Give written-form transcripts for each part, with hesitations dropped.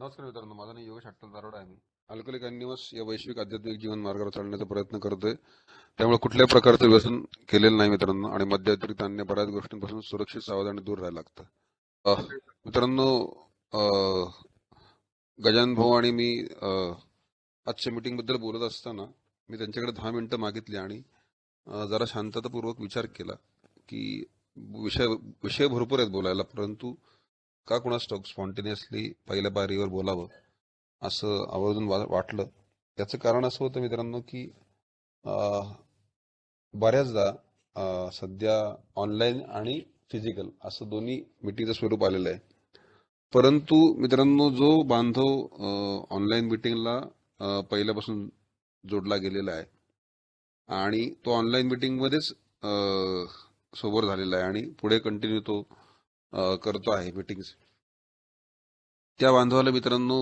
नमस्कार मित्रांनो, माझं नाव योगेश अट्टल दारोडा आहे. मी अल्कोहोलिक अनिमस या वैश्विक आध्यात्मिक जीवन मार्गावर चालण्याचा प्रयत्न करतोय. त्यामुळे कुठल्याही प्रकारचं व्यसन केलेलं नाही मित्रांनो, आणि मद्य व्यतिरिक्त अन्य बऱ्याच गोष्टींपासून सुरक्षित सावधान दूर राहायला लागतं. मित्रांनो, अं, गजानन भाऊ आणि मी आजच्या मीटिंग बद्दल बोलत असताना मी त्यांच्याकडे 10 मिनिटं मागितली आणि जरा शांततापूर्वक विचार केला की विषय विषय भरपूर आहेत बोलायला, परंतु का कुणास ठाऊक स्पॉन्टेनियसली पहिल्या पायरीवर बोलावं असं आवर्जून वाटलं. याचं कारण असं होतं मित्रांनो की अं, बऱ्याचदा सध्या ऑनलाईन आणि फिजिकल असं दोन्ही मीटिंगचं स्वरूप आलेलं आहे. परंतु मित्रांनो, जो बांधव ऑनलाईन मीटिंगला पहिल्यापासून जोडला गेलेला आहे आणि तो ऑनलाईन मीटिंगमध्येच सोबत झालेला आहे आणि पुढे कंटिन्यू तो करतो आहे मीटिंग्स, त्या बांधवाला मित्रांनो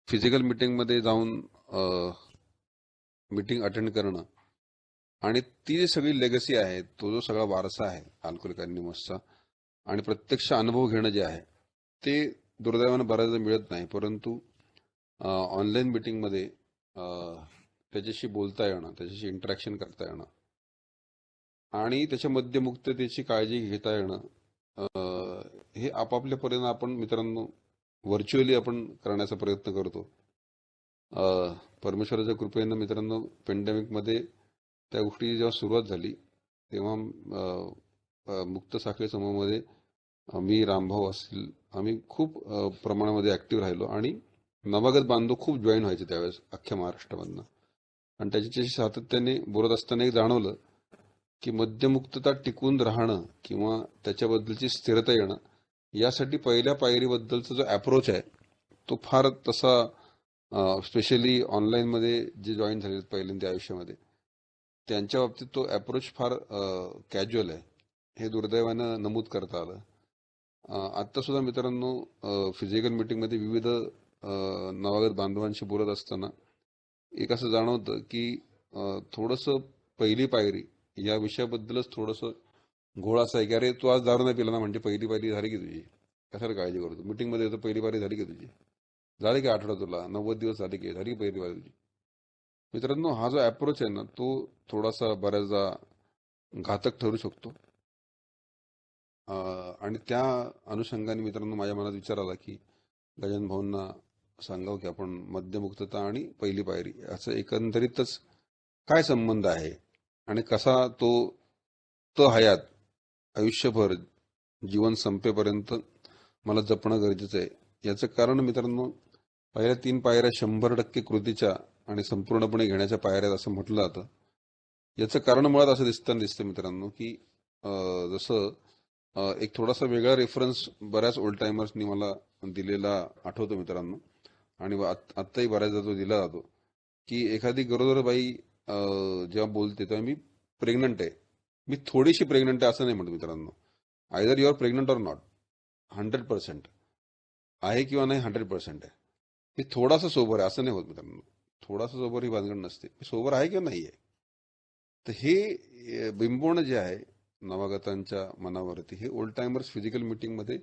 फिजिकल मीटिंगमध्ये जाऊन मीटिंग अटेंड करणं आणि ती जी सगळी लेगसी आहे, तो जो सगळा वारसा आहे अल्कोहोलिक अनोनिमसचा, आणि प्रत्यक्ष अनुभव घेणं जे आहे ते दुर्दैवानं बऱ्याचदा मिळत नाही. परंतु ऑनलाईन मीटिंगमध्ये त्याच्याशी बोलता येणं, त्याच्याशी इंटरॅक्शन करता येणं आणि त्याच्या मध्यमुक्ततेची काळजी घेता येणं, हे आपापल्या परीनं आपण मित्रांनो व्हर्च्युअली आपण करण्याचा प्रयत्न करतो. परमेश्वराच्या कृपेनं मित्रांनो पेंडेमिकमध्ये त्या गोष्टी जेव्हा सुरुवात झाली तेव्हा मुक्त साखळी समूहामध्ये मी, रामभाऊ असतील, आम्ही खूप प्रमाणामध्ये ऍक्टिव्ह राहिलो आणि नवागत बांधव खूप जॉईन व्हायचे त्यावेळेस अख्ख्या महाराष्ट्रामधनं. आणि त्याच्याशी सातत्याने बोलत असताना एक जाणवलं की मद्यमुक्तता टिकून राहणं किंवा त्याच्याबद्दलची स्थिरता येणं, यासाठी पहिल्या पायरीबद्दलचा जो अप्रोच आहे तो फार तसा, स्पेशली ऑनलाईनमध्ये जे जॉईन झाले पहिल्यांदा आयुष्यामध्ये, त्यांच्या बाबतीत तो अप्रोच फार कॅज्युअल आहे, हे दुर्दैवानं नमूद करता आलं. आत्ता सुद्धा मित्रांनो फिजिकल मीटिंगमध्ये विविध नवागत बांधवांशी बोलत असताना एक असं जाणवतं की थोडंसं पहिली पायरी या विषयाबद्दलच थोडंसं घोळ असा आहे की अरे तू आज दारू नाही पिला ना, म्हणजे पहिली पायरी झाली की तुझी, कशाला काळजी करतो, मीटिंगमध्ये येतो पहिली पायरी झाली की तुझी, झाली की आठवडा, तुला 90 दिवस झाली की पहिली पायरी तुझी. मित्रांनो, हा जो अप्रोच आहे ना तो थोडासा बऱ्याचदा घातक ठरू शकतो. आणि त्या अनुषंगाने मित्रांनो माझ्या मनात विचार आला की गजानन भाऊंना सांगावं की आपण मद्यमुक्तता आणि पहिली पायरी असं एकंदरीतच काय संबंध आहे आणि कसा तो तो हयात आयुष्यभर जीवन संपेपर्यंत मला जपणं गरजेचं आहे. याचं कारण मित्रांनो, पहिल्या 3 पायऱ्या 100% कृतीच्या आणि संपूर्णपणे घेण्याच्या पायऱ्या असं म्हटलं जातं. याचं कारण मुळात असं दिसतं मित्रांनो की जसं एक थोडासा वेगळा रेफरन्स बऱ्याच ओल्ड टाइमर्सनी मला दिलेला आठवतो मित्रांनो, आणि आत्ताही बऱ्याचदा तो दिला जातो की एखादी गरोदर बाई जेव्हा बोलते तेव्हा मी प्रेग्नंट आहे, मी थोडीशी प्रेग्नंट आहे असं नाही म्हणतो मित्रांनो. Either you are pregnant or not, 100% आहे किंवा नाही, 100% आहे. मी थोडासा सोबर आहे असं नाही होत मित्रांनो. थोडासा सोबर ही भानगड नसते, मी सोबर आहे किंवा नाही आहे. तर हे बिंबवणं जे आहे नवागतांच्या मनावरती, हे ओल्ड टाइमर्स फिजिकल मीटिंगमध्ये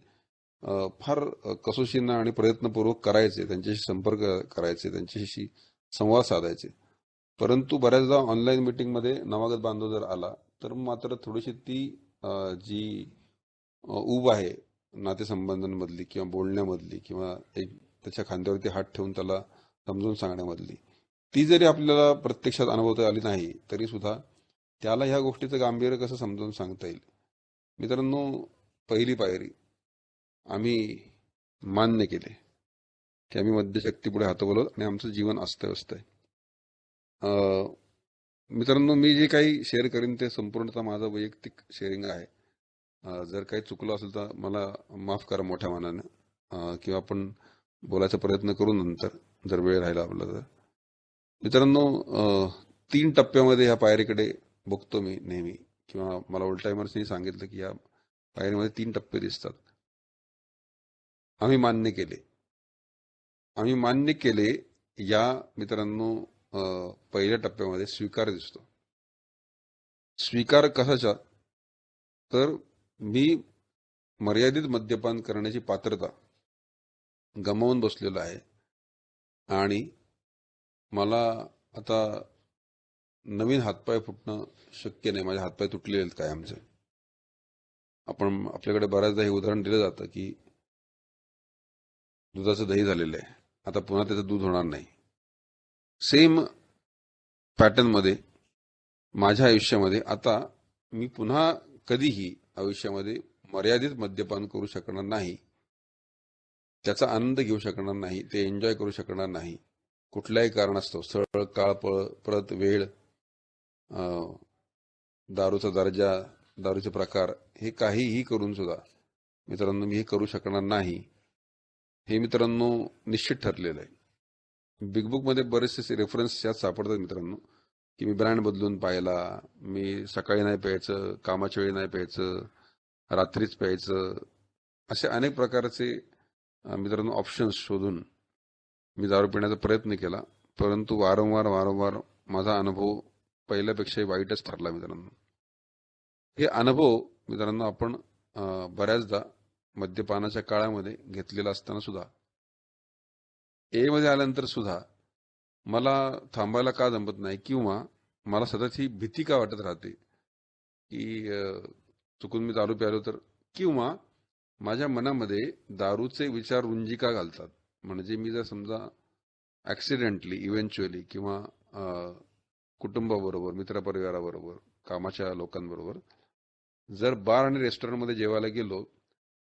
फार कसोशीनं आणि प्रयत्नपूर्वक करायचे, त्यांच्याशी संपर्क करायचे, त्यांच्याशी संवाद साधायचे. परंतु बऱ्याचदा ऑनलाईन मीटिंगमध्ये नवागत बांधव जर आला तर मात्र थोडीशी ती जी ऊब आहे नातेसंबंधांमधली किंवा बोलण्यामधली किंवा एक त्याच्या खांद्यावरती हात ठेवून त्याला समजून सांगण्यामधली, ती जरी आपल्याला प्रत्यक्षात अनुभवता आली नाही तरी सुद्धा त्याला ह्या गोष्टीचं गांभीर्य कसं समजावून सांगता येईल. मित्रांनो, पहिली पायरी आम्ही मान्य केले की आम्ही मद्यशक्तीपुढे हतबललो आणि आमचं जीवन अस्तव्यस्त आहे. मित्रांनो, मी जे काही शेअर करीन ते संपूर्णतः माझं वैयक्तिक शेअरिंग आहे. जर काही चुकलं असेल तर मला माफ करा मोठ्या मनानं, किंवा आपण बोलायचा प्रयत्न करू नंतर जर वेळ राहिला आपला तर. मित्रांनो, 3 टप्प्यामध्ये ह्या पायरीकडे बघतो मी नेहमी, किंवा मला ओल्ड टाइमर्सनी सांगितलं की या पायरीमध्ये 3 टप्पे दिसतात. आम्ही मान्य केले, आम्ही मान्य केले या मित्रांनो पहिल्या टप्प्यामध्ये स्वीकार दिसतो. स्वीकार कशाचा? तर मी मर्यादित मद्यपान करण्याची पात्रता गमावून बसलेलो आहे आणि मला आता नवीन हातपाय फुटणं शक्य नाही. माझे हातपाय तुटलेले आहेत काय आमचे. आपल्याकडे बऱ्याचदा हे उदाहरण दिलं जातं की दुधाचं दही झालेलं आहे, आता पुन्हा त्याचं दूध होणार नाही. सेम पॅटर्न मध्ये माझ्या आयुष्यामध्ये आता मी पुन्हा कधीही आयुष्यामध्ये मर्यादित मद्यपान करू शकणार नाही, त्याचा आनंद घेऊ शकणार नाही, ते एन्जॉय करू शकणार नाही. कुठल्याही कारणास्तव स्थळ काळ परत वेळ, दारूचा दर्जा, दारूचे प्रकार, हे काहीही करून सुद्धा मित्रांनो मी हे करू शकणार नाही. हे मित्रांनो निश्चित ठरलेलं आहे. बिग बुक मध्ये बरेचसे रेफरन्स यात सापडतात मित्रांनो, की मी ब्रँड बदलून पाहिला, मी सकाळी नाही प्यायचं, कामाच्या वेळी नाही प्यायचं, रात्रीच प्यायचं, असे अनेक प्रकारचे मित्रांनो ऑप्शन्स शोधून मी दारू पिण्याचा प्रयत्न केला. परंतु वारंवार माझा अनुभव पहिल्यापेक्षाही वाईटच ठरला मित्रांनो. हे अनुभव मित्रांनो आपण बऱ्याचदा मद्यपानाच्या काळामध्ये घेतलेला असताना सुद्धा ए मध्ये आल्यानंतर सुद्धा मला थांबायला का जमत नाही, किंवा मला सतत ही भीती का वाटत राहते की चुकून मी दारू प्यालो तर, किंवा माझ्या मनामध्ये दारूचे विचार रुंजी का घालतात. म्हणजे मी जर समजा ऍक्सिडेंटली इव्हेंच्युअली किंवा कुटुंबाबरोबर, मित्रपरिवाराबरोबर, कामाच्या लोकांबरोबर जर बार आणि रेस्टॉरंटमध्ये जेवायला गेलो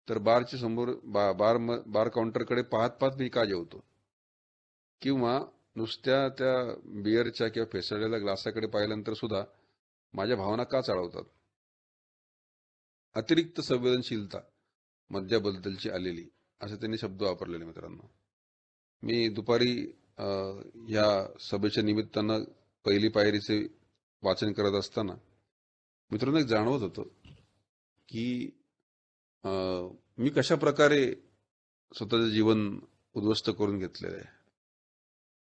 तर बारच्या समोर बार काउंटरकडे पाहत पाहत मी का जेवतो, किंवा नुसत्या त्या बिअरच्या किंवा फेसळलेल्या ग्लासाकडे पाहिल्यानंतर सुद्धा माझ्या भावना का चाळवतात. अतिरिक्त संवेदनशीलता मद्याबद्दलची आलेली, असे त्यांनी शब्द वापरलेले मित्रांनो. मी दुपारी या सभेच्या निमित्तानं पहिली पायरीचे वाचन करत असताना मित्रांनो एक जाणवत होतं की मी कशा प्रकारे स्वतःचं जीवन उद्ध्वस्त करून घेतलेलं आहे.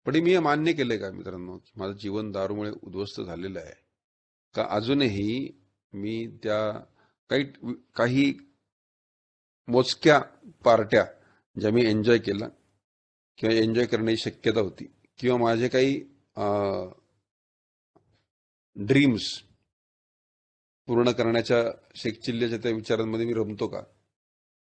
पण मी हे मान्य केलंय का मित्रांनो की माझं जीवन दारूमुळे उद्ध्वस्त झालेलं आहे का? अजूनही मी त्या काही मोजक्या पार्ट्या ज्या मी एन्जॉय केला किंवा एन्जॉय करण्याची शक्यता होती, किंवा माझे काही ड्रीम्स पूर्ण करण्याच्या शेकचिल्ल्याच्या त्या विचारांमध्ये मी रमतो का,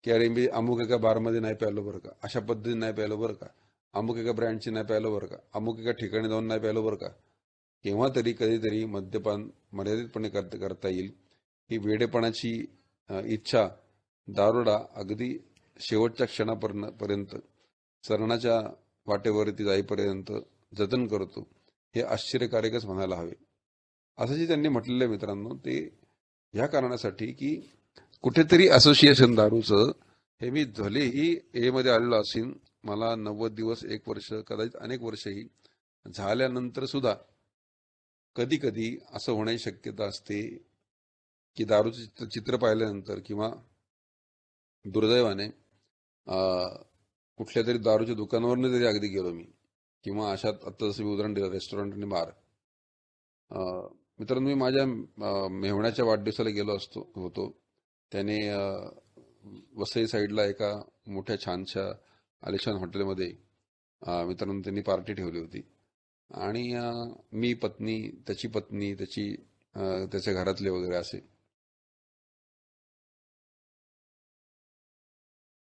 की अरे मी अमुक एका बारमध्ये नाही प्यायलो बरं का, अशा पद्धतीने नाही प्यायलो बरं का, अमुक एका ब्रँडची नाही प्यायलो बरं का, अमुक एका ठिकाणी जाऊन नाही प्यायलो बरं का. केव्हा तरी कधीतरी मद्यपान मर्यादितपणे करता येईल ही वेडेपणाची इच्छा दारुडा अगदी शेवटच्या क्षणापर्यंत, चरणाच्या वाटेवरती जाईपर्यंत जतन करतो. हे आश्चर्यकारकच म्हणायला हवे. असं जे त्यांनी म्हटलेलं आहे मित्रांनो, ते ह्या कारणासाठी की कुठेतरी असोसिएशन दारूचं हे मी भलेही ए मध्ये आलेलो असेल, मला 90 दिवस, 1 वर्ष, कदाचित अनेक वर्षही झाल्यानंतर सुद्धा कधी कधी असं होण्याची शक्यता असते की दारूचं चित्र पाहिल्यानंतर, किंवा दुर्दैवाने कुठल्या तरी दारूच्या दुकानावरनं जरी अगदी गेलो मी, किंवा अशात आता जसं मी उदाहरण दिलं रेस्टॉरंट आणि बार. मित्रांनो मी माझ्या मेहुण्याच्या वाढदिवसाला गेलो होतो. त्याने वसई साईडला एका मोठ्या छानशा आलिशान हॉटेलमध्ये मित्रांनो त्यांनी पार्टी ठेवली होती. आणि मी, पत्नी, त्याच्या घरातले वगैरे असे.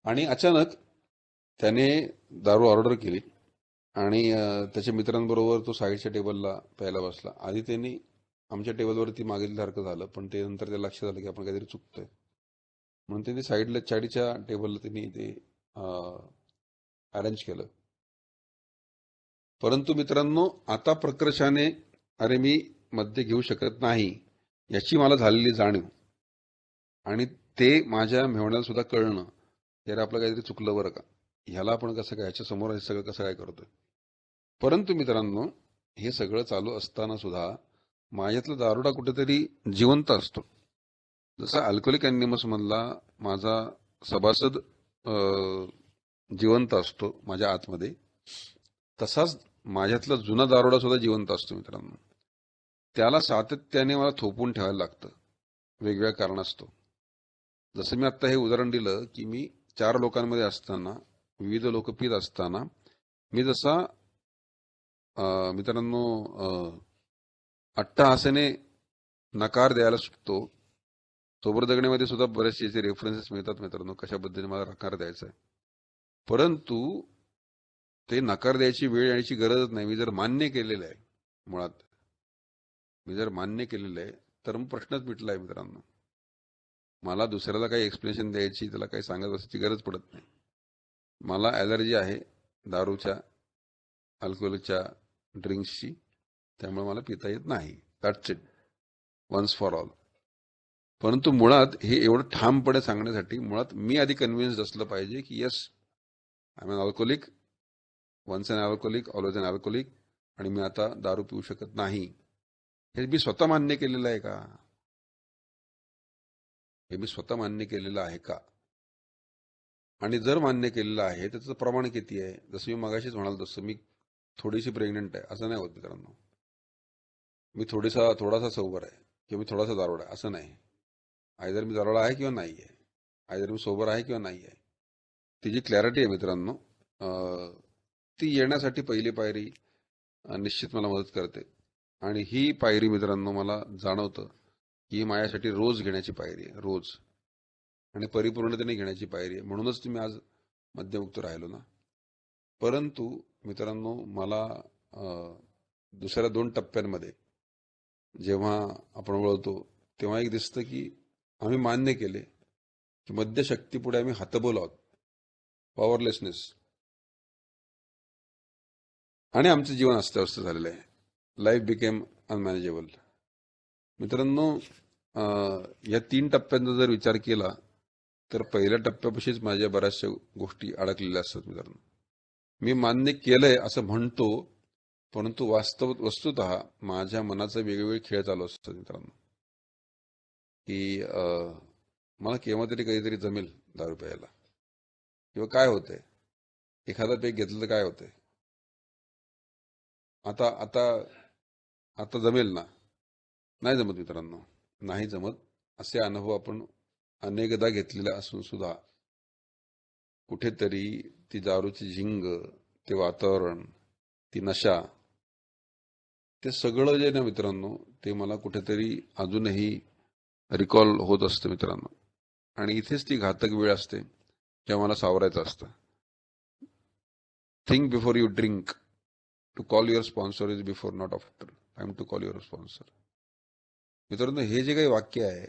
आणि अचानक त्याने दारू ऑर्डर केली आणि त्याच्या मित्रांबरोबर तो साईडच्या टेबलला प्यायला बसला. आधी त्यांनी आमच्या टेबलवरती मागितल्यासारखं झालं, पण ते नंतर त्याला लक्षात आलं की आपण काहीतरी चुकतोय, म्हणून त्यांनी साईडला चाडीच्या टेबलला त्यांनी ते अरेंज केलं. परंतु मित्रांनो आता प्रकर्षाने अरे मी मद्य घेऊ शकत नाही याची मला झालेली जाणीव, आणि ते माझ्या मेहण्याला सुद्धा कळणं, यार आपलं काहीतरी चुकलं बरं का, ह्याला आपण कसं काय, ह्याच्या समोर हे सगळं कसं काय करतोय. परंतु मित्रांनो हे सगळं चालू असताना सुद्धा माझ्यातला दारुडा कुठेतरी जिवंत असतो. जसा अल्कोहोलिक अॅनॉनिमस मधला माझा सभासद जिवंत असतो माझ्या आतमध्ये, तसाच माझ्यातला जुना दारुडा सुद्धा जिवंत असतो मित्रांनो. त्याला सातत्याने मला थोपून ठेवायला लागतं वेगवेगळ्या कारणास्तव. जसं मी आता हे उदाहरण दिलं की मी 4 लोकांमध्ये असताना विविध लोक पित असताना मी जसा मित्रांनो अट्टहासाने नकार द्यायला शिकतो, सोबर जगण्यामध्ये सुद्धा बरेचसे याचे रेफरन्सेस मिळतात मित्रांनो, कशा पद्धतीने मला नकार द्यायचा आहे. परंतु ते नकार द्यायची वेळ यायची गरजच नाही. मी जर मान्य केलेलं आहे, मुळात मी जर मान्य केलेलं आहे तर मग प्रश्नच मिटला आहे मित्रांनो. मला दुसऱ्याला काही एक्सप्लेनेशन द्यायची, त्याला काही सांगत बसायची गरज पडत नाही. मला ॲलर्जी आहे दारूच्या, अल्कोहोलच्या ड्रिंक्सची, त्यामुळे मला पिता येत नाही. That's it, once for all. परंतु मुळात हे एवढं ठामपणे सांगण्यासाठी मुळात मी आधी कन्व्हिन्स्ड असलं पाहिजे की yes, I am an alcoholic, once an alcoholic always an alcoholic, आणि मी आता दारू पिऊ शकत नाही. हे मी स्वतः मान्य केलेलं आहे का? हे मी स्वतः मान्य केलेलं आहे का? आणि जर मान्य केलेलं आहे तर त्याचं प्रमाण किती आहे? जसं मी मगाशीच म्हणाल तसं मी थोडीशी प्रेग्नंट आहे असं नाही होत मित्रांनो. मी थोडासा सोबर आहे किंवा मी थोडासा दारोडा आहे असं नाही. आयदर मी दारोडा आहे किंवा नाही आहे, आयदर मी सोबर आहे किंवा नाही आहे. ती जी क्लॅरिटी आहे मित्रांनो, ती येण्यासाठी पहिली पायरी निश्चित मला मदत करते. आणि ही पायरी मित्रांनो मला जाणवतं ही माझ्यासाठी रोज घेण्याची पायरी आहे, रोज, आणि परिपूर्णतेने घेण्याची पायरी आहे. म्हणूनच तुम्ही आज मद्यमुक्त राहिलो ना. परंतु मित्रांनो मला दुसऱ्या 2 टप्प्यांमध्ये जेव्हा आपण वळतो तेव्हा एक दिसतं की आम्ही मान्य केले की मद्यशक्तीपुढे आम्ही हतबल आहोत, पॉवरलेसनेस, आणि आमचं जीवन अस्ताव्यस्त झालेलं आहे. Life became unmanageable. मित्रांनो या 3 टप्प्यांचा जर विचार केला तर पहिल्या टप्प्यापाशीच माझ्या बऱ्याचशा गोष्टी अडकलेल्या असतात मित्रांनो. मी मान्य केलंय असं म्हणतो, परंतु वस्तुतः माझ्या मनाचा वेगवेगळे खेळ चालू असतात मित्रांनो. की मला केव्हा तरी कधीतरी जमेल दारू प्यायला, किंवा काय होतंय एखादा पेक घेतलं तर काय होतंय, आता आता आता जमेल ना. नाही जमत मित्रांनो, नाही जमत. असे अनुभव आपण अनेकदा घेतलेले असून सुद्धा कुठेतरी ती दारूची झिंग, ते वातावरण, ती नशा, ते सगळं जे ना मित्रांनो ते मला कुठेतरी अजूनही रिकॉल होत असतं मित्रांनो. आणि इथेच ती घातक वेळ असते जेव्हा मला सावरायचं असतं. Think before you drink. To call your sponsor is before, not after. Time to call your sponsor. मित्रांनो हे जे काही वाक्य आहे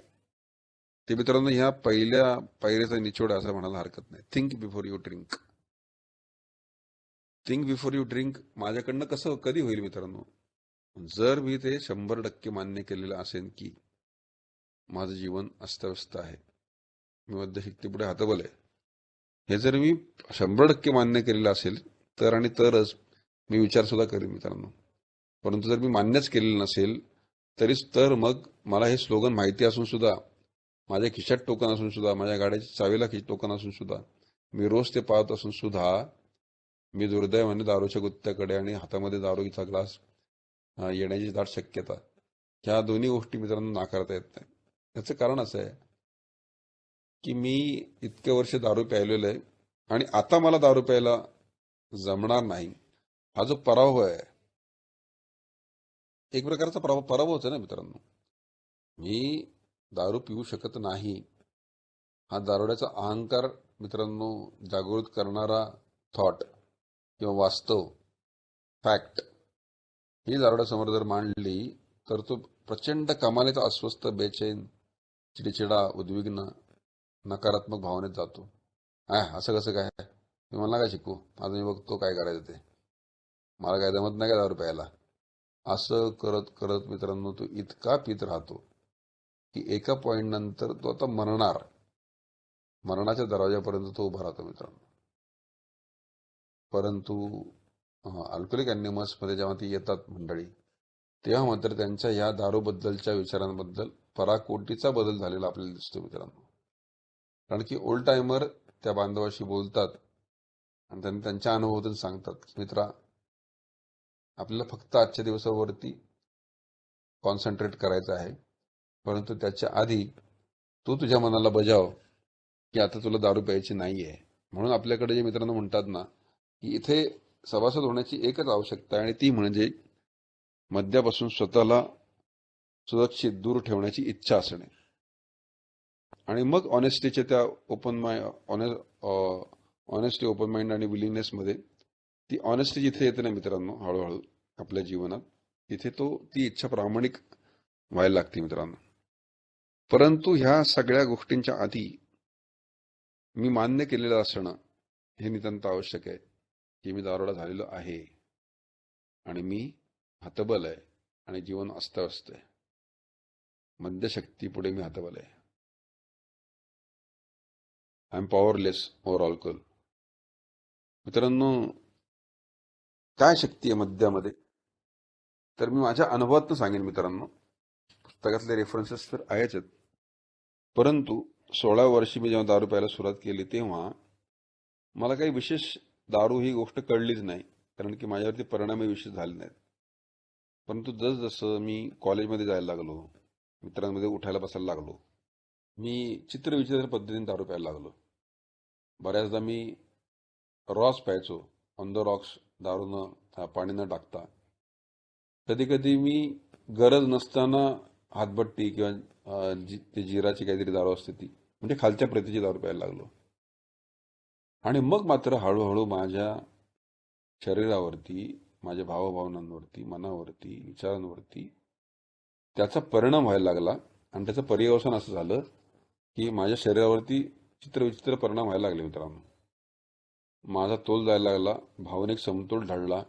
ते मित्रांनो ह्या पहिल्या पायरीचा निचोड असं म्हणायला हरकत नाही. Think before you drink. Think before you drink माझ्याकडनं कसं कधी होईल मित्रांनो? जर मी ते 100% मान्य केलेलं असेल की माझं जीवन अस्तव्यस्त आहे, मी मद्यशक्तीपुढे हतबल आहे, हे जर मी 100% मान्य केलेलं असेल तर आणि तरच मी विचार सुद्धा करेन मित्रांनो. परंतु जर मी मान्यच केलेलं नसेल तरीच तर मग मला हे स्लोगन माहिती असून सुद्धा, माझ्या खिशात टोकन असून सुद्धा, माझ्या गाड्याच्या चावीला टोकन असून सुद्धा, मी रोज ते पाहत असून सुद्धा मी दुर्दैवाने दारूच्या गुत्त्याकडे आणि हातामध्ये दारूचा ग्लास येण्याची दाट शक्यता, ह्या दोन्ही गोष्टी मित्रांनो नाकारता येत नाही. याचं कारण असं आहे की मी इतके वर्ष दारू प्यायलेलं आहे आणि आता मला दारू प्यायला जमणार नाही, हा जो पराभव आहे, एक प्रकारचा पराभवच आहे ना मित्रांनो. मी दारू पिऊ शकत नाही हा दारुड्याचा अहंकार मित्रांनो जागृत करणारा थॉट किंवा वास्तव, फॅक्ट, ही दारुड्यासमोर जर मांडली तर तो प्रचंड कमालीचा अस्वस्थ, बेचैन, चिडचिडा, उद्विग्न, नकारात्मक भावनेत जातो. असं कसं काय, मी मला काय शिकू, माझं मी बघतो काय करायचं ते, मला काय जमत नाही का दारू प्यायला, असं करत करत मित्रांनो तो इतका पित राहतो की एका पॉइंट नंतर तो आता मरणाच्या दरवाजापर्यंत तो उभा राहतो मित्रांनो. परंतु अल्कोहोलिक अनोनिमस मध्ये जेव्हा ती येतात मंडळी, तेव्हा मात्र त्यांच्या ह्या दारूबद्दलच्या विचारांबद्दल पराकोटीचा बदल झालेला आपल्याला दिसतो मित्रांनो. कारण की ओल्ड टायमर त्या बांधवाशी बोलतात आणि त्यांनी त्यांच्या अनुभवातून सांगतात की मित्रा, आपल्याला फक्त आजच्या दिवसावरती कॉन्सन्ट्रेट करायचं आहे, परंतु त्याच्या आधी तू तुझ्या मनाला बजाव की आता तुला दारू प्यायची नाहीये. म्हणून आपल्याकडे जे मित्रांनो म्हणतात ना, की इथे सभासद होण्याची एकच आवश्यकता आहे आणि ती म्हणजे मद्यापासून स्वतःला सुरक्षित दूर ठेवण्याची इच्छा असणे. आणि मग ऑनेस्टीच्या त्या ऑनेस्टी, ओपन माइंड आणि विलिंगनेस मध्ये ती ऑनेस्टी जिथे येते ना मित्रांनो, हळूहळू आपल्या जीवनात, तिथे ती इच्छा प्रामाणिक व्हायला लागते मित्रांनो. परंतु ह्या सगळ्या गोष्टींच्या आधी मी मान्य केलेलं असणं हे नितांत आवश्यक आहे, की मी दारोडा झालेलो आहे आणि मी हतबल आहे आणि जीवन अस्ताव्यस्त आहे. मद्यशक्ती पुढे मी हतबल आहे. I am powerless over alcohol. मित्रांनो, काय शक्ती आहे मद्यामध्ये? तर मी माझ्या अनुभवातून सांगेन मित्रांनो. पुस्तकातले रेफरन्सेस तर आहेच आहेत. परंतु 16 वर्षी मी जेव्हा दारू प्यायला सुरुवात केली तेव्हा मला काही विशेष दारू ही गोष्ट कळलीच नाही, कारण की माझ्यावरती परिणामही विशेष झाले नाहीत. परंतु जसजसं मी कॉलेजमध्ये जायला लागलो, मित्रांमध्ये उठायला बसायला लागलो, मी चित्रविचित्र पद्धतीने दारू प्यायला लागलो. बऱ्याचदा मी रॉस प्यायचो, ऑन द रॉक्स, दारू न पाणी न टाकता. कधी कधी मी गरज नसताना हातभट्टी किंवा ते जिराची काहीतरी दारू असते ती, म्हणजे खालच्या प्रतीची दारू प्यायला लागलो. आणि मग मात्र हळूहळू माझ्या शरीरावरती, माझ्या भावभावनांवरती, मनावरती, विचारांवरती त्याचा परिणाम व्हायला लागला. आणि त्याचं पर्यवसान असं झालं की माझ्या शरीरावरती चित्रविचित्र परिणाम व्हायला लागले मित्रांनो. माझा तोल जायला लागला, भावनिक समतोल ढळला.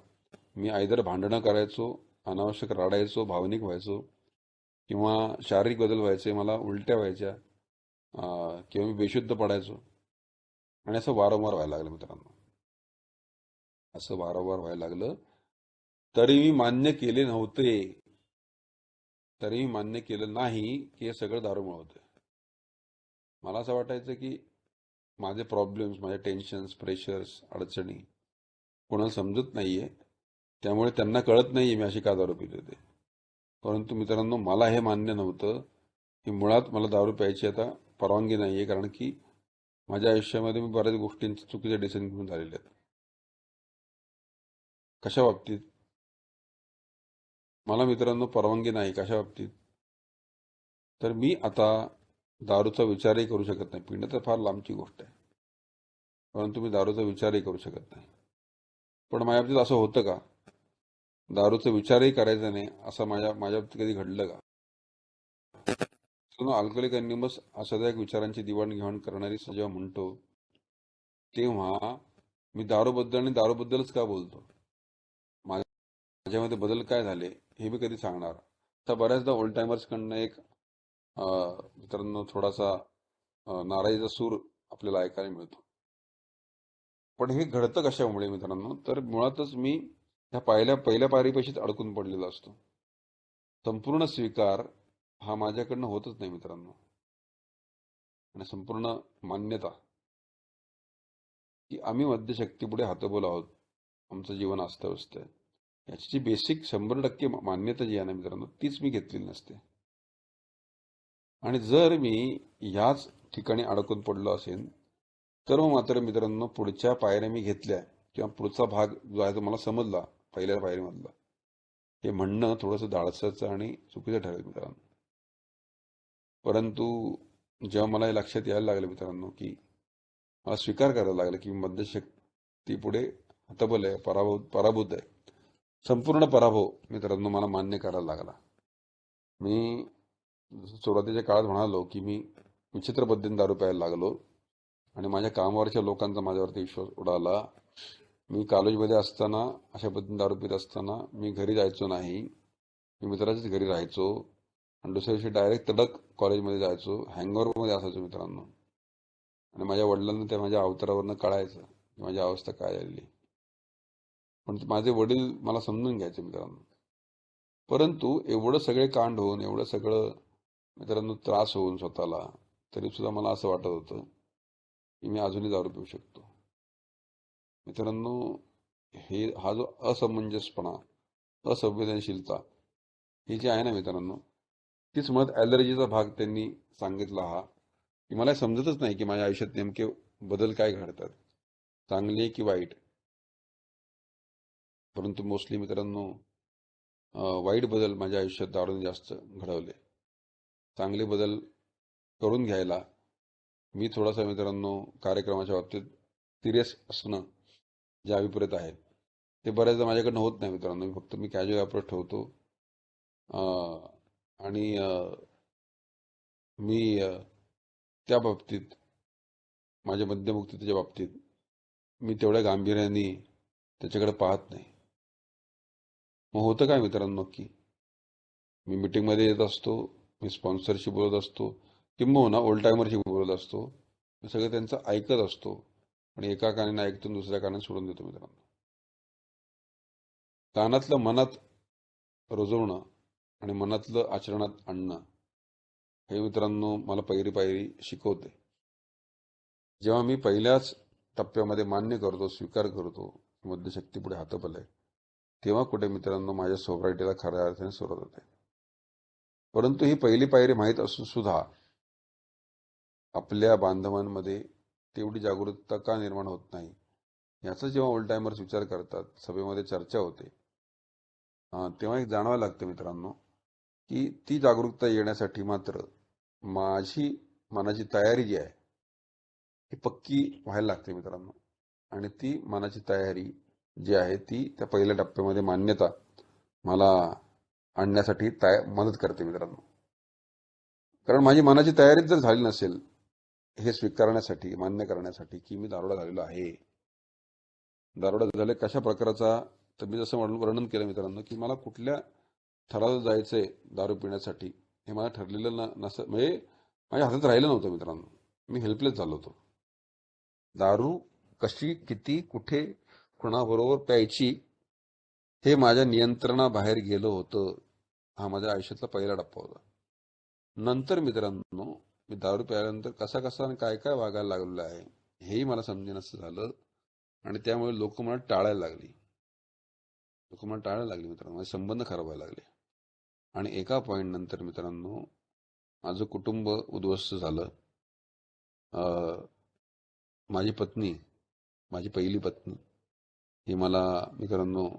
मी आयदर भांडणं करायचो, अनावश्यक रडायचो, भावनिक व्हायचो, किंवा शारीरिक बदल व्हायचे, मला उलट्या व्हायच्या, किंवा मी बेशुद्ध पडायचो. आणि असं वारंवार व्हायला लागलं मित्रांनो. असं वारंवार व्हायला लागलं. तरी मी मान्य केले नव्हते, तरी मी मान्य केलं नाही की हे सगळं दारूमुळे होतं. मला असं वाटायचं की माझे प्रॉब्लेम्स, माझे टेन्शन्स, प्रेशर्स, अडचणी कोणाला समजत नाहीये, त्यामुळे त्यांना कळत नाहीये मी अशी का दारू पित होते. परंतु मित्रांनो, मला हे मान्य नव्हतं की मुळात मला दारू प्यायची आता परवानगी नाहीये, कारण की माझ्या आयुष्यामध्ये मी बऱ्याच गोष्टींचे चुकीचे डिसिजन घेऊन झालेले आहेत. कशा बाबतीत? मला मित्रांनो परवानगी नाही. कशा बाबतीत? तर मी आता दारूचा विचारही करू शकत नाही. पिणं तर फार लांबची गोष्ट आहे, परंतु मी दारूचा विचारही करू शकत नाही. पण माझ्या बाबतीत असं होतं का? दारूचा विचारही करायचा नाही असं माझ्या माझ्या बाबतीत कधी घडलं का? अल्कोहोलिक अनोनिमस असादायक विचारांची देवाणघेवाण करणारी जेव्हा म्हणतो, तेव्हा मी दारूबद्दल आणि दारूबद्दलच का बोलतो? माझ्यामध्ये बदल काय झाले हे मी कधी सांगणार? तर बऱ्याचदा ओल्ड टायमर्स कडनं एक मित्रांनो थोडासा नाराजीचा सूर आपल्याला ऐकायला मिळतो. पण हे घडतं कशामुळे मित्रांनो? तर मुळातच मी ह्या पहिल्या पायरीपाशीच अडकून पडलेला असतो. संपूर्ण स्वीकार हा माझ्याकडनं होतच नाही मित्रांनो. आणि संपूर्ण मान्यता की आम्ही मद्यशक्तीपुढे हतबल आहोत, आमचं जीवन अस्ताव्यस्त आहे, याची जी बेसिक 100% मान्यता जी आहे ना मित्रांनो, तीच मी घेतलेली नसते. आणि जर मी ह्याच ठिकाणी अडकून पडलो असेल, तर मग मात्र मित्रांनो पुढच्या पायऱ्या मी घेतल्या, किंवा पुढचा भाग जो आहे तो मला समजला पहिल्या पायरीमधला, हे म्हणणं थोडंसं धाडसाचं आणि चुकीचं ठरेल मित्रांनो. परंतु जेव्हा मला हे लक्षात यायला लागलं मित्रांनो, की मला स्वीकार करायला लागलं की मद्यशक्ती पुढे हतबल आहे, पराभूत आहे, संपूर्ण पराभव मित्रांनो मला मान्य करायला लागला. मी सुरुवातीच्या काळात म्हणालो की मी विचित्र पद्धतीने दारू प्यायला लागलो आणि माझ्या कामावरच्या लोकांचा माझ्यावरती विश्वास उडाला. मी कॉलेजमध्ये असताना, अशा पद्धतीने दारू पित असताना मी घरी जायचो नाही, मी मित्राच्याच घरी राहायचो आणि दुसऱ्या दिवशी डायरेक्ट तडक कॉलेजमध्ये जायचो, हँगओव्हरमध्ये असायचो मित्रांनो. आणि माझ्या वडिलांना त्या माझ्या अवतारावरनं कळायचं की माझी अवस्था काय झालेली. पण माझे वडील मला समजून घ्यायचे मित्रांनो. परंतु एवढं सगळे कांड होऊन, एवढं सगळं मित्रांनो त्रास होऊन स्वतःला, तरी सुद्धा मला असं वाटत होतं की मी अजूनही दारू पिऊ शकतो. मित्रांनो, हा जो असमंजसपणा, असंवेदनशीलता ही जी आहे ना मित्रांनो, तीच मुळात ॲलर्जीचा भाग त्यांनी सांगितला हा, की मला समजतच नाही की माझ्या आयुष्यात नेमके बदल काय घडतात. चांगली आहे की वाईट. परंतु मोस्टली मित्रांनो वाईट बदल माझ्या आयुष्यात दारूने जास्त घडवले. चांगले बदल करून घ्यायला मी थोडासा मित्रांनो कार्यक्रमाच्या बाबतीत सिरियस असणं जे अभिप्रेत आहे ते बऱ्याचदा माझ्याकडनं होत नाही मित्रांनो. मी कॅज्युअल अप्रोच ठेवतो. अं, आणि मी त्या बाबतीत माझ्या मद्यमुक्ततेच्या बाबतीत मी तेवढ्या गांभीर्याने त्याच्याकडे पाहत नाही. मग होतं काय मित्रांनो नक्की, मी मीटिंगमध्ये येत असतो, मी स्पॉन्सरशी बोलत असतो, किंबहुना ओल्ड टायमरशी बोलत असतो, मी सगळं त्यांचं ऐकत असतो आणि एका कानाने ऐकतो आणि दुसऱ्या कानाने सोडून देतो मित्रांनो. कानातलं मनात रुजवणं आणि मनातलं आचरणात आणणं हे मित्रांनो मला पायरी पायरी शिकवते. जेव्हा मी पहिल्याच टप्प्यामध्ये मान्य करतो, स्वीकार करतो, मध्यशक्ती पुढे हातबल आहे, तेव्हा कुठे मित्रांनो माझ्या सोब्रायटीला खऱ्या अर्थाने सुरुवात होते. परंतु ही पहिली पायरी माहीत असून सुद्धा आपल्या बांधवांमध्ये तेवढी जागरूकता का निर्माण होत नाही, याचा जेव्हा ओल्ड टायमर्स विचार करतात, सभेमध्ये चर्चा होते, तेव्हा एक जाणवायला लागतं मित्रांनो की ती जागरूकता येण्यासाठी मात्र माझी मनाची तयारी जी आहे ती पक्की व्हायला लागते मित्रांनो. आणि ती मनाची तयारी जी आहे ती त्या पहिल्या टप्प्यामध्ये मान्यता मला आणण्यासाठी मदत करते मित्रांनो. कारण माझी मनाची तयारीच जर झाली नसेल हे स्वीकारण्यासाठी, मान्य करण्यासाठी की मी दारोडा झालेलो आहे, दारोडा झाले कशा प्रकारचा, तर मी जसं वर्णन केलं मित्रांनो की मला कुठल्या थराला जायचंय दारू पिण्यासाठी हे मला ठरलेलं म्हणजे माझ्या हातात राहिलं नव्हतं मित्रांनो. मी हेल्पलेस झालो होतो. दारू कशी, किती, कुठे, कुणाबरोबर प्यायची हे माझ्या नियंत्रणाबाहेर गेलं होतं. हा माझ्या आयुष्यातला पहिला टप्पा होता. नंतर मित्रांनो मी दारू प्यायल्यानंतर कसा कसा आणि काय काय वागायला लागलेलं आहे हेही मला समजेनसं झालं आणि त्यामुळे लोक मला टाळायला लागली. मित्रांनो, माझे संबंध खराब व्हायला लागले. आणि एका पॉईंट नंतर मित्रांनो माझं कुटुंब उद्ध्वस्त झालं. माझी पत्नी, माझी पहिली पत्नी ही मला मित्रांनो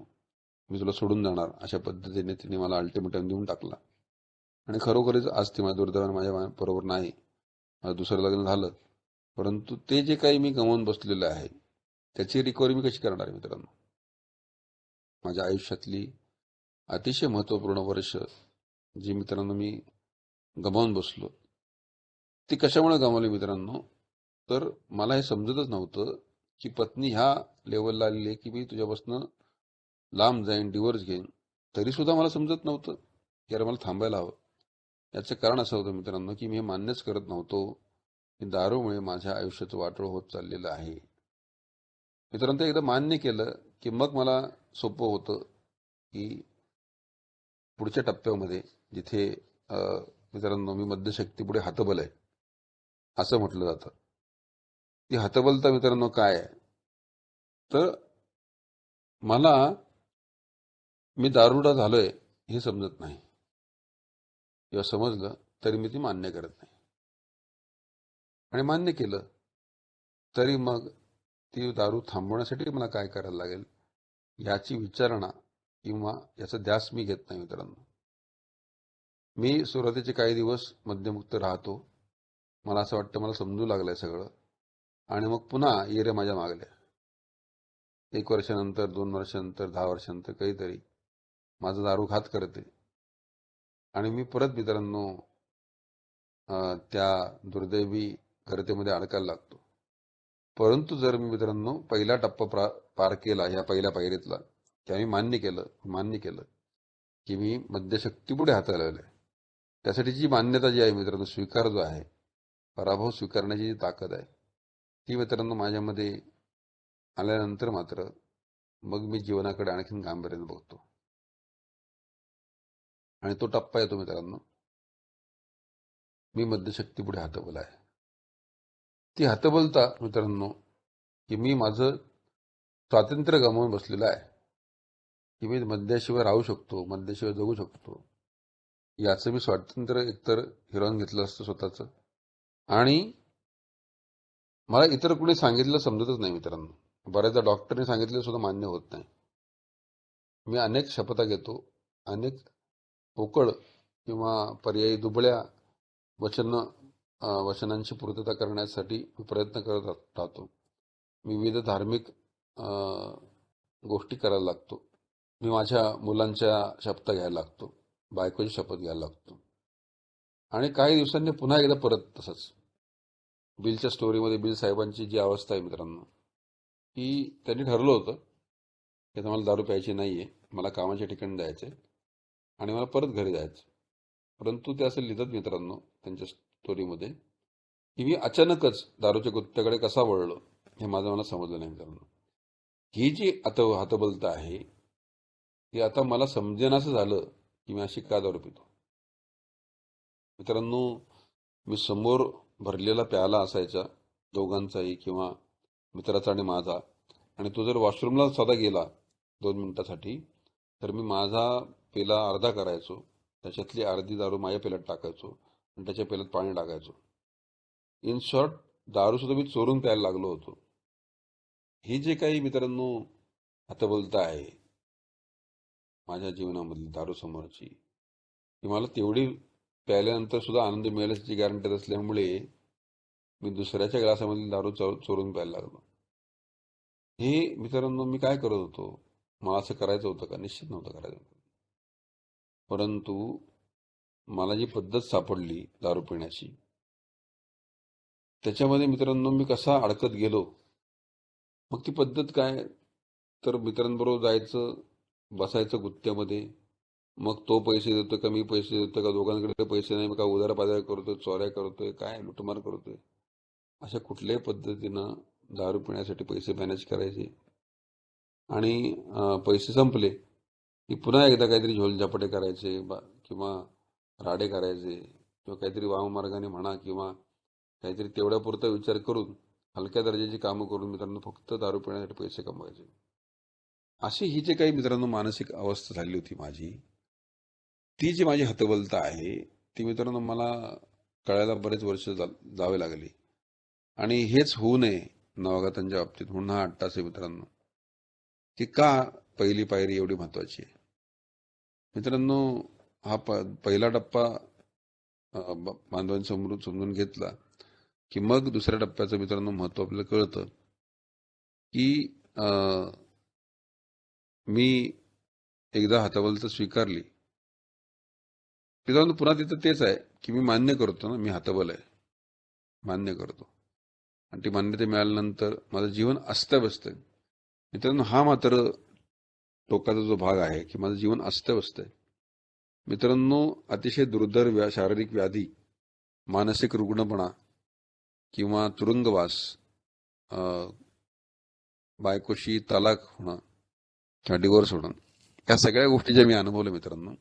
मी तुला सोडून जाणार अशा पद्धतीने तिने मला अल्टिमेटम देऊन टाकला. आणि खरोखरीच आज ती माझ्या दुर्दैवाने माझ्या बरोबर नाही. माझं दुसरं लग्न झालं, परंतु ते जे काही मी गमावून बसलेलं आहे त्याची रिकव्हरी मी कशी करणार आहे मित्रांनो. माझ्या आयुष्यातली अतिशय महत्त्वपूर्ण वर्ष जी मित्रांनो मी गमावून बसलो, ती कशामुळे गमावली मित्रांनो, तर मला हे समजतच नव्हतं की पत्नी ह्या लेवलला आलेली आहे की मी तुझ्यापासून लांब जाईन, डिवोर्स घेईन. तरी सुद्धा मला समजत नव्हतं की अरे मला थांबायला हवं. याचं कारण असं होतं मित्रांनो की मी हे मान्यच करत नव्हतो की दारूमुळे माझ्या आयुष्याचं वाटोळ होत चाललेलं आहे. मित्रांनो ते एकदा मान्य केलं की मग मला सोपं होतं की पुढच्या टप्प्यामध्ये जिथे मित्रांनो मी मध्यशक्तीपुढे हतबल आहे असं म्हटलं जातं. ती हतबलता मित्रांनो काय आहे, तर मला मी दारुडा झालोय हे समजत नाही, किंवा समजलं तरी मी ती मान्य करत नाही. आणि मान्य केलं तरी मग ती दारू थांबवण्यासाठी मला काय करायला लागेल याची विचारणा किंवा याचा ध्यास मी घेत नाही मित्रांनो. मी सुरुवातीचे काही दिवस मद्यमुक्त राहतो. मला असं वाटतं मला समजू लागलंय सगळं. आणि मग पुन्हा ये रे माझ्या मागल्या 1 वर्षानंतर, 2 वर्षानंतर, 10 वर्षानंतर काहीतरी माझा दारू घात करते आणि मी परत मित्रांनो त्या दुर्दैवी गर्तेमध्ये अडकायला लागतो. परंतु जर मी मित्रांनो पहिला टप्पा पार केला या पहिल्या पायरीतला, की मी मान्य केलं की मी मद्यशक्तीपुढे हाताळलेलं आहे, त्यासाठी जी मान्यता जी आहे मित्रांनो, स्वीकार जो आहे, पराभव स्वीकारण्याची जी ताकद आहे ती मित्रांनो माझ्यामध्ये आल्यानंतर मात्र मग मी जीवनाकडे आणखीन गांभीर्याने बघतो. आणि तो टप्पा येतो मित्रांनो, मी मद्यशक्तीपुढे हतबल आहे. ती हतबलता मित्रांनो की मी माझं स्वातंत्र्य गमावून बसलेलं आहे, की मी मद्याशिवाय राहू शकतो, मद्याशिवाय जगू शकतो, याचं मी स्वातंत्र्य एकतर हिरावून घेतलं असतं स्वतःच. आणि मला इतर कुणी सांगितलं समजतच नाही मित्रांनो. बऱ्याचदा डॉक्टरने सांगितले सुद्धा मान्य होत नाही. मी अनेक शपथा घेतो, अनेक पोकळ किंवा पर्यायी दुबळ्या वचनांची पूर्तता करण्यासाठी मी प्रयत्न करत राहतो. मी विविध धार्मिक अ, गोष्टी करायला लागतो. मी माझ्या मुलांच्या शपथा घ्यायला लागतो, बायकोची शपथ घ्यायला लागतो. आणि काही दिवसांनी पुन्हा एकदा परत तसंच. बिलच्या स्टोरीमध्ये बिल साहेबांची जी अवस्था आहे मित्रांनो, की त्यांनी ठरलं होतं की आता मला दारू प्यायची नाहीये, मला कामाच्या ठिकाणी जायचंय आणि मला परत घरी जायचं. परंतु ते असं लिहितात मित्रांनो त्यांच्या स्टोरीमध्ये, की मी अचानकच दारूच्या गुत्त्याकडे कसा वळलो हे मला समजलं नाही मित्रांनो. ही जी हतबलता आहे ती आता मला समजेनासं झालं की मी अशी का दारू पितो. मित्रांनो, मी समोर भरलेला प्याला असायचा दोघांचाही किंवा मित्राचा आणि माझा, आणि तो जर वॉशरूमला साधा गेला 2 मिनिटासाठी, तर मी माझा पेला अर्धा करायचो, त्याच्यातली अर्धी दारू माझ्या पेल्यात टाकायचो आणि त्याच्या पेल्यात पाणी टाकायचो. इन शॉर्ट, दारू सुद्धा मी चोरून प्यायला लागलो होतो. ही जे काही मित्रांनो हतबलता आहे माझ्या जीवनामधली दारू समोरची, की मला तेवढी प्यायल्यानंतर सुद्धा आनंद मिळाल्याची गॅरंटी असल्यामुळे मी दुसऱ्याच्या ग्लासामधील दारू चोरून प्यायला लागलो. हे मित्रांनो मी काय करत होतो, मला असं करायचं होतं का? निश्चित नव्हतं करायचं. परंतु मला जी पद्धत सापडली दारू पिण्याची, त्याच्यामध्ये मित्रांनो मी कसा अडकत गेलो. मग ती पद्धत काय, तर मित्रांबरोबर जायचं, बसायचं गुत्त्यामध्ये. मग तो पैसे देतो का मी पैसे देतो का, दोघांकडे पैसे नाही, मग का उधारपाधार करतोय, चोऱ्या करतोय, काय लुटमार करतोय, अशा कुठल्याही पद्धतीनं दारू पिण्यासाठी पैसे मॅनेज करायचे. आणि पैसे संपले की पुन्हा एकदा काहीतरी झोलझापटे करायचे किंवा राडे करायचे किंवा काहीतरी वाममार्गाने म्हणा किंवा काहीतरी तेवढ्यापुरता विचार करून हलक्या दर्जाची कामं करून मित्रांनो फक्त दारू पिण्यासाठी पैसे कमवायचे. अशी ही जे काही मित्रांनो मानसिक अवस्था झाली होती माझी, ती जी माझी हतबलता आहे ती मित्रांनो मला कळायला बरेच वर्ष जावे लागली. आणि हेच होऊ नये नवगतांच्या बाबतीत म्हणून हा अट्टास आहे मित्रांनो, की का पहिली पायरी एवढी महत्वाची आहे. मित्रांनो, हा पहिला टप्पा बांधवांनी समजून घेतला की मग दुसऱ्या टप्प्याचं मित्रांनो महत्व आपल्याला कळतं, की मी एकदा हतबलता स्वीकारली. मित्रांनो, पुन्हा तिथं तेच आहे की मी मान्य करतो ना, मी हतबल आहे, मान्य करतो. आणि ती मान्यता मिळाल्यानंतर माझं जीवन अस्ताव्यस्त आहे. मित्रांनो, हा मात्र टोकाचा जो भाग आहे की माझं जीवन अस्ताव्यस्त आहे. मित्रांनो, अतिशय दुर्धर शारीरिक व्याधी, मानसिक रुग्णपणा किंवा तुरुंगवास, बायकोशी तलाक होणं किंवा डिवोर्स होणं, या सगळ्या गोष्टी ज्या मी अनुभवल्या मित्रांनो,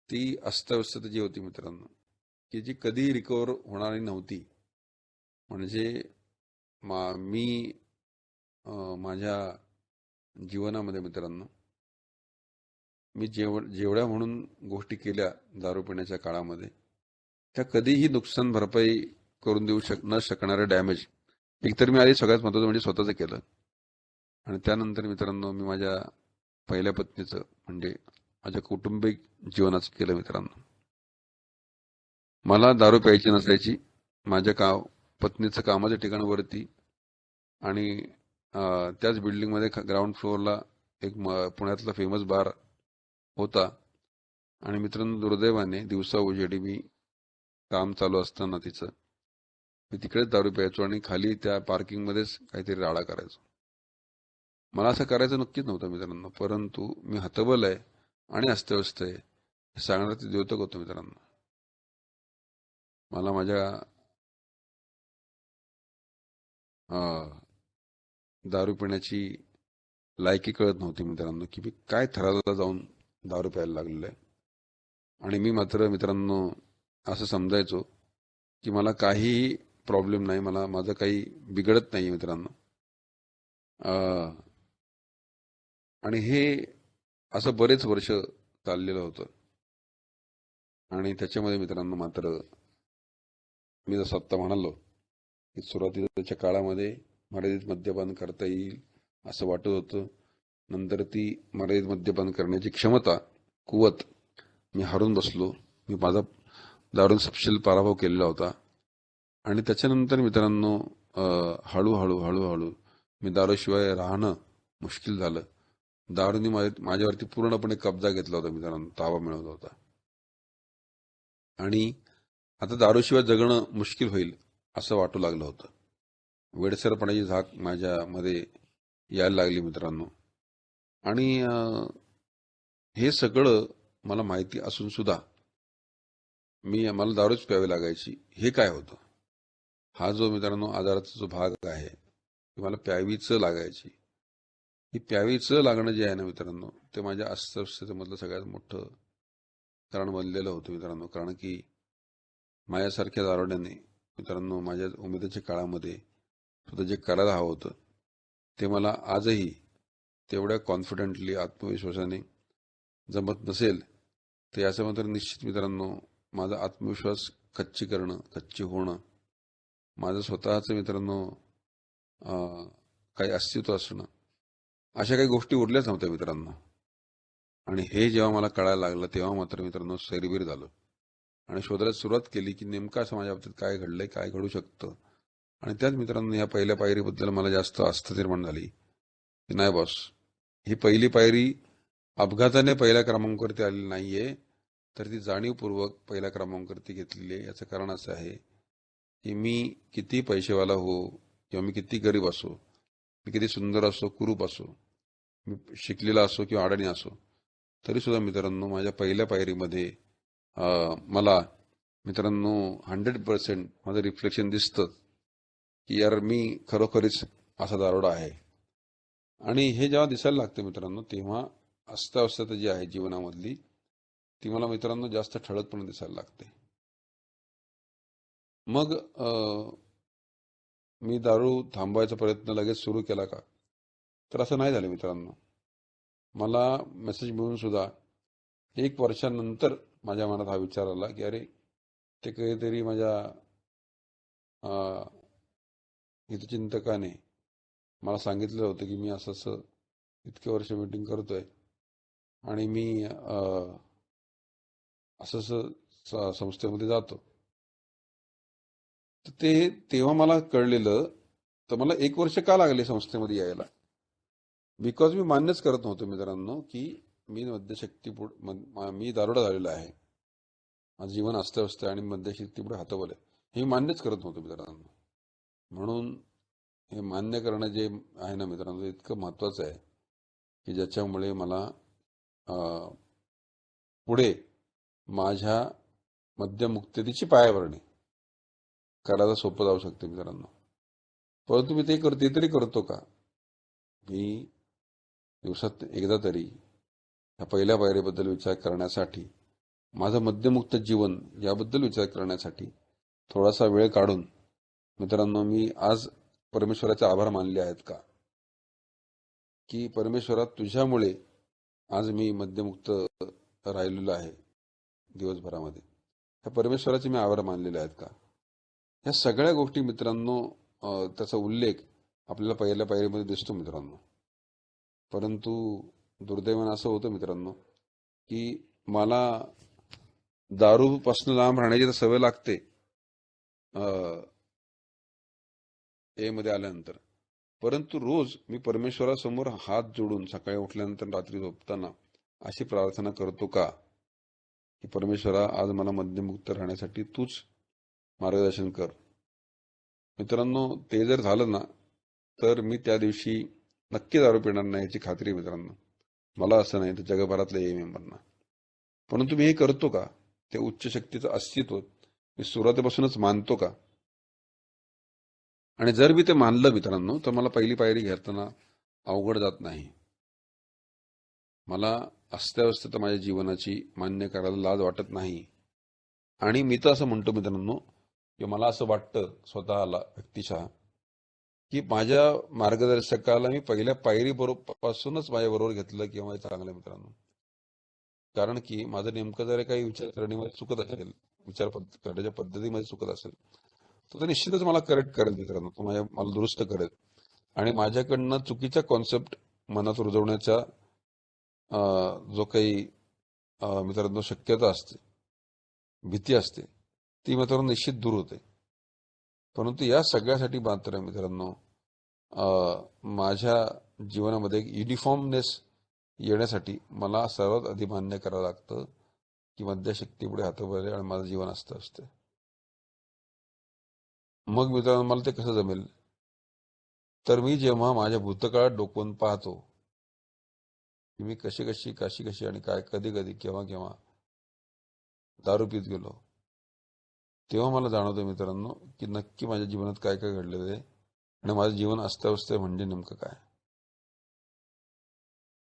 ती अस्ताव्यस्तता जी होती मित्रांनो, की जी कधी रिकवर होणारी नव्हती. म्हणजे मी माझ्या जीवनामध्ये मित्रांनो, मी जेवढ्या म्हणून गोष्टी केल्या दारू पिण्याच्या काळामध्ये, त्या कधीही नुकसान भरपाई करून देऊ न शकणारे डॅमेज एकतर मी आधी सगळ्यात महत्वाचं म्हणजे स्वतःचं केलं. आणि त्यानंतर मित्रांनो मी माझ्या पहिल्या पत्नीचं म्हणजे माझ्या कौटुंबिक जीवनाचं केलं मित्रांनो. मला दारू प्यायची नसायची. माझ्या पत्नीचं कामाच्या ठिकाणावरती आणि त्याच बिल्डिंगमध्ये ग्राउंड फ्लोअरला एक पुण्यातला फेमस बार होता. आणि मित्रांनो, दुर्दैवाने दिवसा उजेडी मी काम चालू असताना मी तिकडेच दारू प्यायचो आणि खाली त्या पार्किंगमध्येच काहीतरी राडा करायचो. मला असं करायचं नक्कीच नव्हतं मित्रांनो, परंतु मी हतबल आहे आणि अस्ताव्यस्त आहे हे सांगणार ते द्योतक होतं मित्रांनो. मला माझ्या दारू पिण्याची लायकी कळत नव्हती मित्रांनो, की मी काय थराला जाऊन दारू प्यायला लागलेलं आहे. आणि मी मात्र मित्रांनो असं समजायचो की मला काहीही प्रॉब्लेम नाही, माझं काही बिघडत नाही मित्रांनो. आणि हे असं बरेच वर्ष चाललेलं होतं. आणि त्याच्यामध्ये मित्रांनो मात्र मी जसं आत्ता म्हणालो की सुरुवातीच्या काळामध्ये मर्यादित मद्यपान करता येईल असं वाटत होतं. नंतर ती मर्यादित मद्यपान करण्याची क्षमता, कुवत मी हारून बसलो. मी माझा दारून सपशेल पराभव केलेला होता. आणि त्याच्यानंतर मित्रांनो हळूहळू हळूहळू मी दारूशिवाय राहणं मुश्किल झालं. दारूने माझ्यावरती पूर्णपणे कब्जा घेतला होता मित्रांनो, ताबा मिळवला होता. आणि आता दारूशिवाय जगणं मुश्किल होईल असं वाटू लागलं होतं. वेडसरपणाची झाक माझ्यामध्ये यायला लागली मित्रांनो. आणि हे सगळं मला माहिती असून सुद्धा मला दारूच प्यावी लागायची. हे काय होतं? हा जो मित्रांनो आजाराचा जो भाग आहे, ती मला प्यावीच लागायची. ही प्यावीच लागणं जे आहे ना मित्रांनो, ते माझ्या अस्वस्थतेमधलं सगळ्यात मोठं कारण बनलेलं होतं मित्रांनो. कारण की माझ्यासारख्या दारुड्याने मित्रांनो माझ्या उमेदीच्या काळामध्ये सुद्धा जे करायला हवं होतं, ते मला आजही तेवढ्या कॉन्फिडेंटली, आत्मविश्वासाने जमत नसेल. तर याचं मात्र निश्चित मित्रांनो माझा आत्मविश्वास कच्ची होणं, माझं स्वतःचं मित्रांनो काही अस्तित्व असणं, अशा काही गोष्टी उरल्याच नव्हत्या मित्रांनो. आणि हे जेव्हा मला कळायला लागलं तेव्हा मात्र मित्रांनो सैरभीर झालो आणि शोधायला सुरुवात केली की नेमकं असं माझ्या बाबतीत काय घडलंय, काय घडू शकतं. आणि त्याच मित्रांनो या पहिल्या पायरीबद्दल मला जास्त आस्था निर्माण झाली की नाही बॉस, ही पहिली पायरी अपघाताने पहिल्या क्रमांकावरती आलेली नाहीये, तर ती जाणीवपूर्वक पहिल्या क्रमांकावरती घेतलेली आहे. याचं कारण असं आहे की मी किती पैसेवाला हो किंवा मी किती गरीब असो, मी किती सुंदर असो, कुरूप असो, मी शिकलेला असो किंवा अडाणी असो, तरी सुद्धा मित्रांनो माझ्या पहिल्या पायरीमध्ये मला मित्रांनो 100% माझं रिफ्लेक्शन दिसतं की यार मी खरोखरीच असा दारोडा आहे. आणि हे जेव्हा दिसायला लागतं मित्रांनो, तेव्हा अस्ताव्यस्तता जी आहे जीवनामधली, ती मला मित्रांनो जास्त ठळकपणे दिसायला लागते. मग मी दारू थांबवायचा प्रयत्न लगेच सुरू केला का? तर असं नाही झालं मित्रांनो. मला मेसेज मिळून सुद्धा 1 वर्षानंतर माझ्या मनात हा विचार आला की अरे, ते काहीतरी माझ्या हितचिंतकाने मला सांगितलं होतं की मी असं असं इतके वर्ष मीटिंग करतोय आणि मी असं असं संस्थेमध्ये जातो. तर ते तेव्हा मला कळलेलं. तर मला 1 वर्ष का लागले संस्थेमध्ये यायला? बिकॉज मी मान्यच करत नव्हतो मित्रांनो की मी मी दारोडा झालेला आहे. माझं जीवन अस्ताव्यस्त आहे आणि मद्यशक्तीपुढे हतबल आहे, हे मान्यच करत नव्हतो मित्रांनो. म्हणून हे मान्य करणं जे आहे ना मित्रांनो, इतकं महत्वाचं आहे की ज्याच्यामुळे मला पुढे माझ्या मद्यमुक्ततेची पायाभरणी करायला सोपं जाऊ शकते मित्रांनो. परंतु मी ते तरी करतो का? मी दिवसात एकदा तरी ह्या पहिल्या पायरीबद्दल विचार करण्यासाठी, माझं मद्यमुक्त जीवन याबद्दल विचार करण्यासाठी थोडासा वेळ काढून मित्रांनो मी आज परमेश्वराचे आभार मानले आहेत का? की परमेश्वरा, तुझ्यामुळे आज मी मद्यमुक्त राहिलेलो आहे दिवसभरामध्ये. ह्या परमेश्वराचे मी आभार मानलेले आहेत का? ह्या सगळ्या गोष्टी मित्रांनो त्याचा उल्लेख आपल्याला पहिल्या पायरीमध्ये दिसतो मित्रांनो. परंतु दुर्दैवानं असं होतं मित्रांनो की मला दारूपासून लांब राहण्याची तर सवय लागते मध्ये आल्यानंतर. परंतु रोज मी परमेश्वरासमोर हात जोडून सकाळी उठल्यानंतर रात्री झोपताना अशी प्रार्थना करतो का की परमेश्वरा, आज मला मद्यमुक्त राहण्यासाठी तूच मार्गदर्शन कर. मित्रांनो ते जर झालं ना, तर मी त्या दिवशी नक्की दारू पिणार नाही याची खात्री आहे मित्रांनो. मला असं नाही तर जगभरातल्या ए मेंबरना. परंतु मी हे करतो का? ते उच्च शक्तीचं अस्तित्व मी सुरुवातीपासूनच मानतो का? आणि जर मी ते मानलं मित्रांनो, तर मला पहिली पायरी घेताना अवघड जात नाही. मला अस्ताव्यस्तता माझ्या जीवनाची मान्य करायला लाज वाटत नाही. आणि मी तर असं म्हणतो मित्रांनो की मला असं वाटतं स्वतःला व्यक्तिशः की माझ्या मार्गदर्शकाला मी पहिल्या पायरी पासूनच माझ्या बरोबर घेतलं किंवा चांगलं मित्रांनो. कारण की माझं नेमकं जर काही विचारसरणीमध्ये चुकत असेल, विचार करण्याच्या पद्धतीमध्ये चुकत असेल, तर ते निश्चितच मला करेक्ट करेल मित्रांनो. तो मला दुरुस्त करेल. आणि माझ्याकडनं चुकीचा कॉन्सेप्ट मनात रुजवण्याचा जो काही मित्रांनो शक्यता असते, भीती असते, ती मित्रांनो निश्चित दूर होते. परंतु या सगळ्यासाठी मात्र मित्रांनो माझ्या जीवनामध्ये एक युनिफॉर्मनेस येण्यासाठी मला सर्वात आधी मान्य करावं लागतं की मद्यशक्तीपुढे हातभार आणि माझं जीवन असतं. मग मित्रांनो मला ते कसं जमेल? तर मी जेव्हा माझ्या भूतकाळात डोकवून पाहतो की मी कशी आणि काय कधी कधी केव्हा केव्हा दारू पीत गेलो, तेव्हा मला जाणवतं मित्रांनो की नक्की माझ्या जीवनात काय काय घडलेलं आहे आणि माझं जीवन अस्ताव्यस्त आहे म्हणजे नेमकं काय.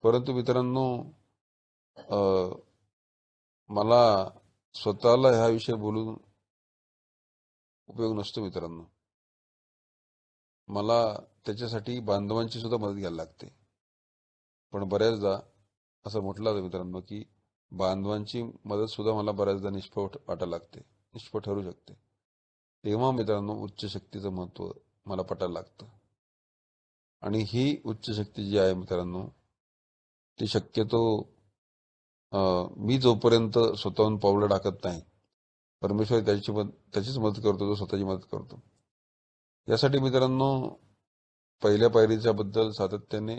परंतु मित्रांनो मला स्वतःला ह्या विषयी बोलून उपयोग नसतो मित्रांनो. मला त्याच्यासाठी बांधवांची सुद्धा मदत घ्यायला लागते. पण बऱ्याचदा असं म्हटलं जातं मित्रांनो की बांधवांची मदत सुद्धा मला बऱ्याचदा निष्फळ वाटायला लागते, निष्फळ ठरू शकते. तेव्हा मित्रांनो उच्च शक्तीचं महत्व मला पटायला लागतं. आणि ही उच्च शक्ती जी आहे मित्रांनो, ती शक्यतो मी जोपर्यंत स्वतःहून पावलं टाकत नाही, परमेश्वर त्याचीच मदत करतो जो स्वतःची मदत करतो. यासाठी मित्रांनो पहिल्या पायरीच्या बद्दल सातत्याने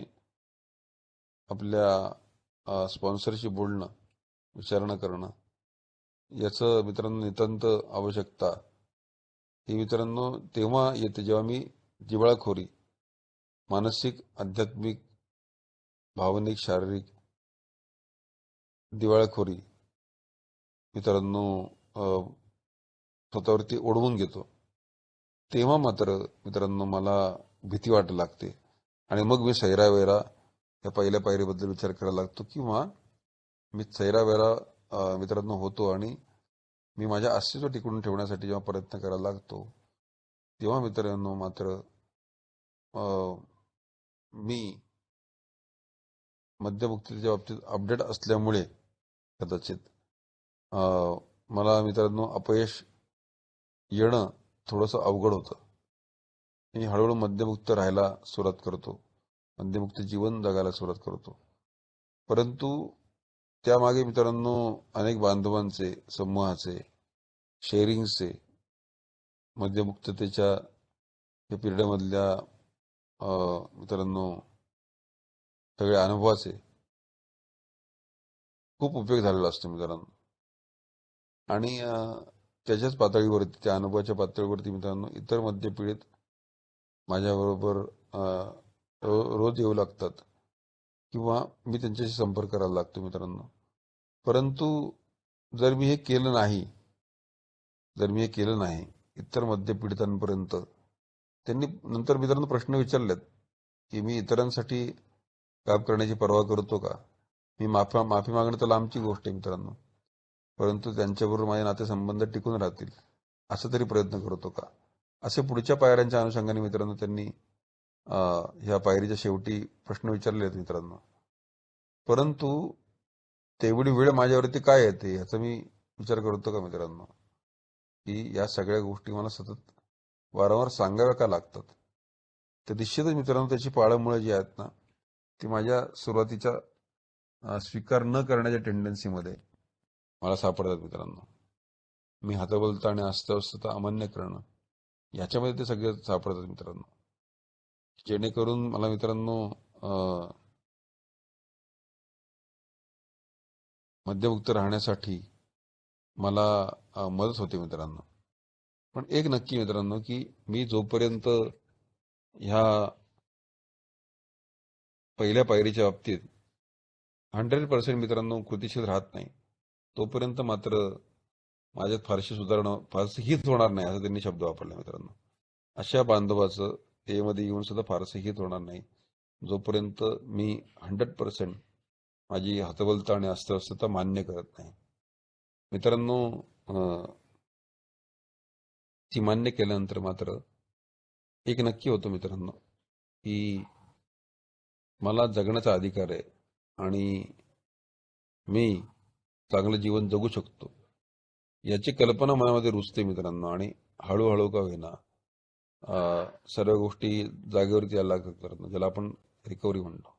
आपल्या स्पॉन्सरशी बोलणं, विचारणा करणं याचं मित्रांनो नितांत आवश्यकता ही मित्रांनो तेव्हा येते जेव्हा मी दिवाळखोरी, मानसिक, आध्यात्मिक, भावनिक, शारीरिक दिवाळखोरी मित्रांनो स्वतःवरती ओढवून घेतो. तेव्हा मात्र मित्रांनो मला भीती वाटायला लागते आणि मग मी सैरावैरा या पहिल्या पायरीबद्दल विचार करायला लागतो किंवा मी सैरावैरा मित्रांनो होतो आणि मी माझ्या अस्तित्व टिकवून ठेवण्यासाठी जेव्हा प्रयत्न करायला लागतो, तेव्हा मित्रांनो मात्र मी मद्यमुक्तीच्या बाबतीत अपडेट असल्यामुळे कदाचित मला मित्रांनो अपयश येणं थोडंसं अवघड होतं. मी हळूहळू मद्यमुक्त राहायला सुरुवात करतो, मद्यमुक्त जीवन जगायला सुरुवात करतो. परंतु त्यामागे मित्रांनो अनेक बांधवांचे, समूहाचे, शेअरिंगचे, मद्यमुक्ततेच्या या पिरियडमधल्या मित्रांनो सगळ्या अनुभवाचे खूप उपयोग झालेला असतो मित्रांनो. आणि त्याच्याच पातळीवरती, त्या अनुभवाच्या पातळीवरती मित्रांनो इतर मद्यपीडित माझ्याबरोबर रोज येऊ लागतात किंवा मी त्यांच्याशी संपर्क करायला लागतो मित्रांनो. परंतु जर मी हे केलं नाही इतर मद्यपीडितांपर्यंत, त्यांनी नंतर मित्रांनो प्रश्न विचारलेत की मी इतरांसाठी काम करण्याची पर्वा करतो का? मी माफी मागणं तर लांबची गोष्ट आहे मित्रांनो, परंतु त्यांच्याबरोबर माझे नातेसंबंध टिकून राहतील असं तरी प्रयत्न करतो का? असे पुढच्या पायऱ्यांच्या अनुषंगाने मित्रांनो त्यांनी ह्या पायरीच्या शेवटी प्रश्न विचारले आहेत मित्रांनो. परंतु तेवढी वेळ माझ्यावरती काय येते ह्याचा मी विचार करतो का मित्रांनो, की या सगळ्या गोष्टी मला सतत वारंवार सांगाव्या का लागतात? तर निश्चितच मित्रांनो त्याची पाळंमुळं जी आहेत ना, ती माझ्या सुरुवातीच्या स्वीकार न करण्याच्या टेंडन्सीमध्ये मला सापडतात मित्रांनो. मी हतबलता आणि अस्ताव्यस्तता अमान्य करणं ह्याच्यामध्ये ते सगळे सापडतात मित्रांनो. जेणेकरून मला मित्रांनो मद्यमुक्त राहण्यासाठी मला मदत होते मित्रांनो. पण एक नक्की मित्रांनो की मी जोपर्यंत ह्या पहिल्या पायरीच्या बाबतीत 100% मित्रांनो कृतीशील राहत नाही, तोपर्यंत मात्र माझ्यात फारशी सुधारणा फारशी हित होणार नाही असं त्यांनी शब्द वापरला मित्रांनो. अशा बांधवाचं मध्ये येऊन सुद्धा फारसं हित होणार नाही जोपर्यंत मी 100% माझी हतबलता आणि अस्ताव्यस्तता मान्य करत नाही मित्रांनो. ती मान्य केल्यानंतर मात्र एक नक्की होतं मित्रांनो की मला जगण्याचा अधिकार आहे आणि मी चांगलं जीवन जगू शकतो याची कल्पना मनामध्ये रुजते मित्रांनो. आणि हळूहळू का होईना सर्व गोष्टी जागेवरती यायला लागतात मित्रांनो, ज्याला आपण रिकव्हरी म्हणतो.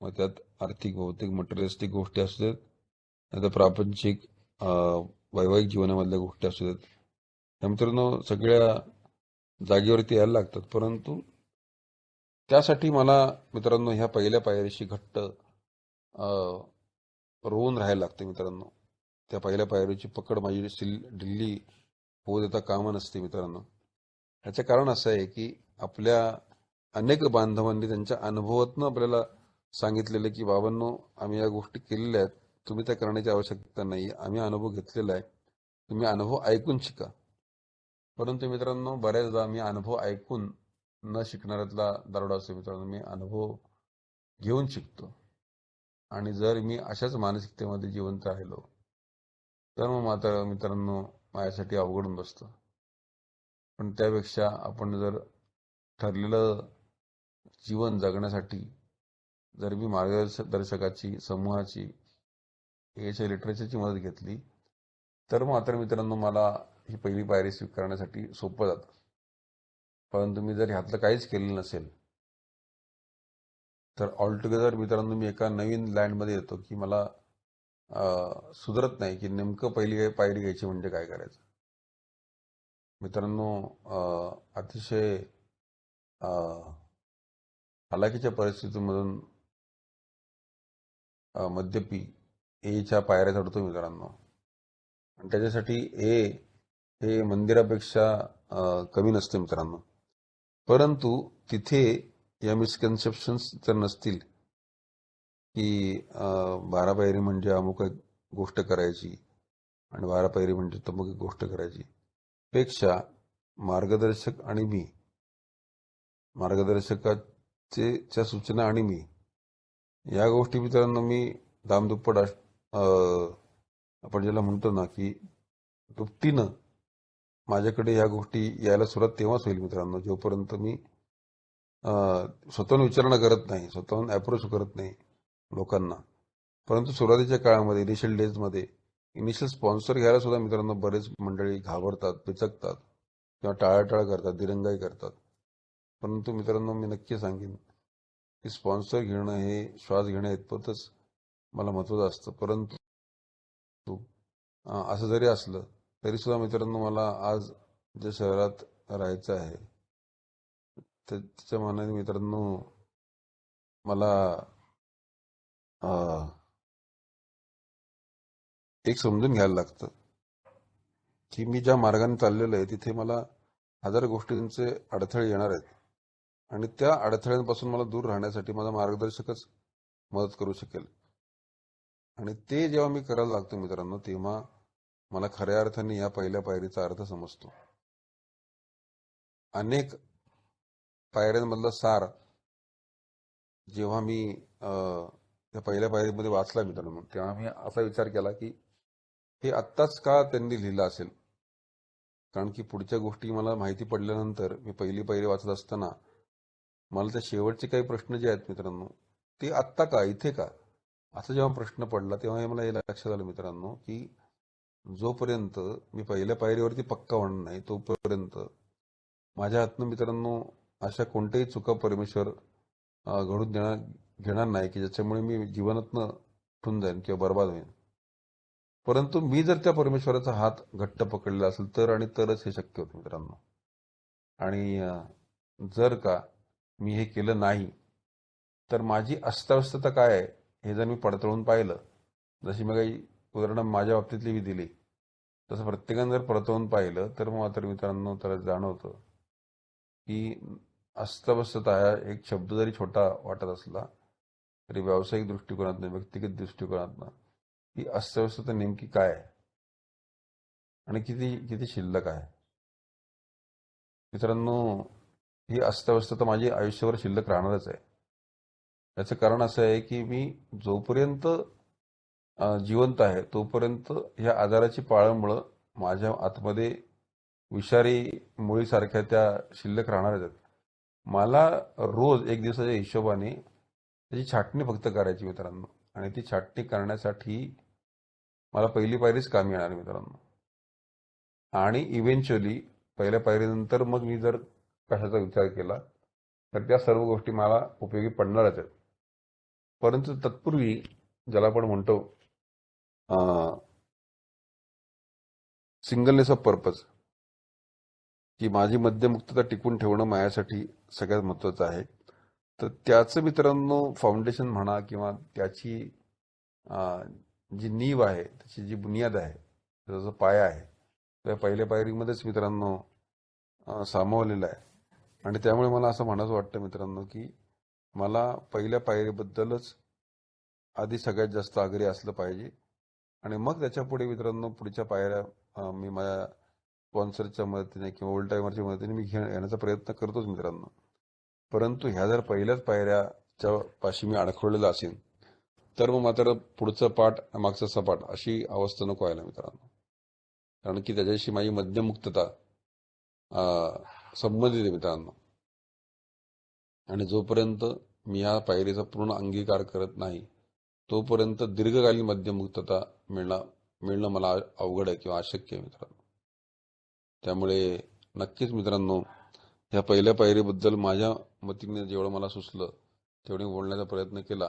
मग त्यात आर्थिक, भौतिक, मटेरियलिस्टिक गोष्टी असू देत, नाहीतर प्रापंचिक वैवाहिक जीवनामधल्या गोष्टी असू देत, त्या मित्रांनो सगळ्या जागेवरती यायला लागतात. परंतु त्यासाठी मला मित्रांनो ह्या पहिल्या पायरीशी घट्ट रोवून राहायला लागते मित्रांनो. त्या पहिल्या पायरीची पकड माझी ढिल्ली होऊ देता कामा नसते मित्रांनो. ह्याचं कारण असं आहे की आपल्या अनेक बांधवांनी त्यांच्या अनुभवातनं आपल्याला सांगितलेलं की बाबांनो, आम्ही या गोष्टी केलेल्या आहेत, तुम्ही त्या करण्याची आवश्यकता नाही, आम्ही अनुभव घेतलेला आहे, तुम्ही अनुभव ऐकून शिका. परंतु मित्रांनो बऱ्याचदा मी अनुभव ऐकून न शिकणाऱ्यातला दरोडा असतो मित्रांनो. मी अनुभव घेऊन शिकतो. आणि जर मी अशाच मानसिकतेमध्ये जिवंत राहिलो तर मग मात्र मित्रांनो माझ्यासाठी अवघडून बसतं. पण त्यापेक्षा आपण जर ठरलेलं जीवन जगण्यासाठी जर मी मार्गदर्शकाची, समूहाची, याच्या लिटरेचरची मदत घेतली तर मात्र मित्रांनो मला ही पहिली पायरी स्वीकारण्यासाठी सोपं जातं. परंतु मी जर ह्यातलं काहीच केलेलं नसेल तर ऑलटुगेदर मित्रांनो मी एका नवीन लँडमध्ये येतो की मला सुधरत नाही की नेमकं पहिली पायरी घ्यायची म्हणजे काय करायचं. मित्रांनो अतिशय हालाकीच्या परिस्थितीमधून मद्यपी एच्या पायऱ्या चढतो मित्रांनो. आणि त्याच्यासाठी हे मंदिरापेक्षा कमी नसते मित्रांनो. परंतु तिथे या मिसकन्सेप्शन्स जर नसतील की 12 पायरी म्हणजे अमुक एक गोष्ट करायची आणि 12 पायरी म्हणजे तमुक एक गोष्ट करायची, पेक्षा मार्गदर्शक आणि मी, मार्गदर्शकाच्या सूचना आणि मी, या गोष्टी मित्रांनो मी दामदुप्पट आपण ज्याला म्हणतो ना की दुपटीनं माझ्याकडे ह्या गोष्टी यायला सुरुवात तेव्हाच होईल मित्रांनो, जोपर्यंत मी स्वतःहून विचारणा करत नाही, स्वतःहून अप्रोच करत नाही लोकांना. परंतु सुरुवातीच्या काळामध्ये, इनिशियल डेजमध्ये, इनिशियल स्पॉन्सर घ्यायला सुद्धा मित्रांनो बरेच मंडळी घाबरतात, पिचकतात किंवा टाळाटाळ करतात, दिरंगाई करतात. परंतु मित्रांनो मी नक्की सांगेन की स्पॉन्सर घेणं हे श्वास घेण्या इतपतच मला महत्त्वाचं असतं. परंतु असं जरी असलं तरी सुद्धा मित्रांनो मला आज ज्या शहरात राहायचं आहे त्याच्या मानाने मित्रांनो मला एक समजून घ्यायला लागतं की मी ज्या मार्गाने चाललेलो आहे तिथे मला हजार गोष्टींचे अडथळे येणार आहेत आणि त्या अडथळ्यांपासून मला दूर राहण्यासाठी माझा मार्गदर्शकच मदत करू शकेल. आणि ते जेव्हा मी करायला लागतो मित्रांनो तेव्हा मला खऱ्या अर्थाने या पहिल्या पायरीचा अर्थ समजतो. अनेक पायऱ्यांमधला सार जेव्हा मी त्या पहिल्या पायरीमध्ये वाचला मित्रांनो तेव्हा मी असा विचार केला की हे आत्ताच का त्यांनी लिहिलं असेल. कारण की पुढच्या गोष्टी मला माहिती पडल्यानंतर मी पहिली पायरी वाचत असताना मला त्या शेवटचे काही प्रश्न जे आहेत मित्रांनो ते आत्ता का, इथे का, असा जेव्हा प्रश्न पडला तेव्हा मला हे लक्षात आलं मित्रांनो की जोपर्यंत मी पहिल्या पायरीवरती पक्का होणार नाही तोपर्यंत माझ्या हातनं मित्रांनो अशा कोणत्याही चुका परमेश्वर घडून घेणार नाही की ज्याच्यामुळे मी जीवनातनं उठून जाईन किंवा बर्बाद होईन. परंतु मी जर त्या परमेश्वराचा हात घट्ट पकडलेला असेल तर आणि तरच हे शक्य होतं मित्रांनो. आणि जर का मी हे केलं नाही तर माझी अस्ताव्यस्तता काय आहे हे जर मी पडताळून पाहिलं, जशी मी काही उदाहरणं माझ्या बाबतीतली मी दिली तसं प्रत्येकाने जर परतवून पाहिलं तर मात्र मित्रांनो त्याला जाणवतं की अस्ताव्यस्तता हा एक शब्द जरी छोटा वाटत असला तरी व्यावसायिक दृष्टिकोनातनं, व्यक्तिगत दृष्टिकोनातनं ही अस्ताव्यस्तता नेमकी काय आहे आणि किती किती शिल्लक आहे. मित्रांनो ही अस्ताव्यस्तता माझी आयुष्यावर शिल्लक राहणारच आहे. याचं कारण असं आहे की मी जोपर्यंत जिवंत आहे तोपर्यंत ह्या आजाराची पाळंमुळं माझ्या आतमध्ये विषारी मुळीसारख्या त्या शिल्लक राहणारच आहेत. मला रोज एक दिवसाच्या हिशोबाने त्याची छाटणी फक्त करायची मित्रांनो. आणि ती छाटणी करण्यासाठी मला पहिली पायरीच कामी येणार मित्रांनो. आणि इव्हेंच्युअली पहिल्या पायरीनंतर मग मी जर कशाचा विचार केला तर त्या सर्व गोष्टी मला उपयोगी पडणारच आहेत. परंतु तत्पूर्वी ज्याला आपण म्हणतो सिंगलनेस ऑफ पर्पज, की माझी मद्यमुक्तता टिकून ठेवणं माझ्यासाठी सगळ्यात महत्त्वाचं आहे. तर त्याचं मित्रांनो फाउंडेशन म्हणा किंवा त्याची जी नीव आहे, त्याची जी बुनियाद आहे, त्याचा जो पाया आहे, त्या पहिल्या पायरीमध्येच मित्रांनो सामावलेला आहे. आणि त्यामुळे मला असं म्हणायचं वाटतं मित्रांनो, की मला पहिल्या पायरीबद्दलच आधी सगळ्यात जास्त आग्रही असलं पाहिजे आणि मग त्याच्या पुढे मित्रांनो पुढच्या पायऱ्या मी माझ्या स्पॉन्सरच्या मदतीने किंवा ओल्ड टायमरच्या मदतीने मी घेण्याचा प्रयत्न करतोच मित्रांनो. परंतु ह्या जर पहिल्याच पायऱ्याच्या पाशी मी अडखळलेला असेल तर मग मात्र पुढचं पाठ मागचं सपाट अशी अवस्था नको व्हायला मित्रांनो. कारण की त्याच्याशी माझी मद्यमुक्तता संबंधित आहे मित्रांनो. आणि जोपर्यंत मी या पायरीचा पूर्ण अंगीकार करत नाही तोपर्यंत दीर्घकालीन मद्यमुक्तता मिळणं मला अवघड आहे किंवा अशक्य आहे मित्रांनो. त्यामुळे नक्कीच मित्रांनो ह्या पहिल्या पायरीबद्दल माझ्या मतीने जेवढं मला सुचलं तेवढे बोलण्याचा प्रयत्न केला.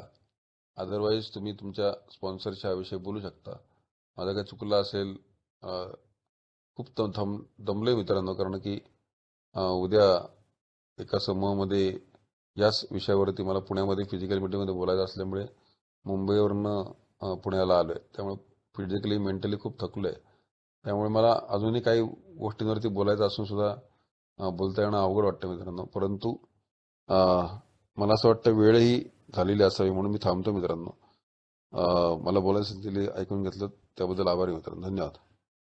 अदरवाईज तुम्ही तुमच्या स्पॉन्सरच्या विषयी बोलू शकता. माझं काय चुकलं असेल, खूप दमलोय मित्रांनो, कारण की उद्या एका समूहामध्ये याच विषयावरती मला पुण्यामध्ये फिजिकल मीटिंगमध्ये बोलायचं असल्यामुळे मुंबईवरनं पुण्याला आलोय. त्यामुळे फिजिकली मेंटली खूप थकलोय. त्यामुळे मला अजूनही काही गोष्टींवरती बोलायचं असून सुद्धा बोलता येणं अवघड वाटतं मित्रांनो. परंतु मला असं वाटतं वेळही झालेली असावी म्हणून मी थांबतो मित्रांनो. मला बोलायचं दिले ऐकून घेतलं त्याबद्दल आभारी मित्रांनो. धन्यवाद.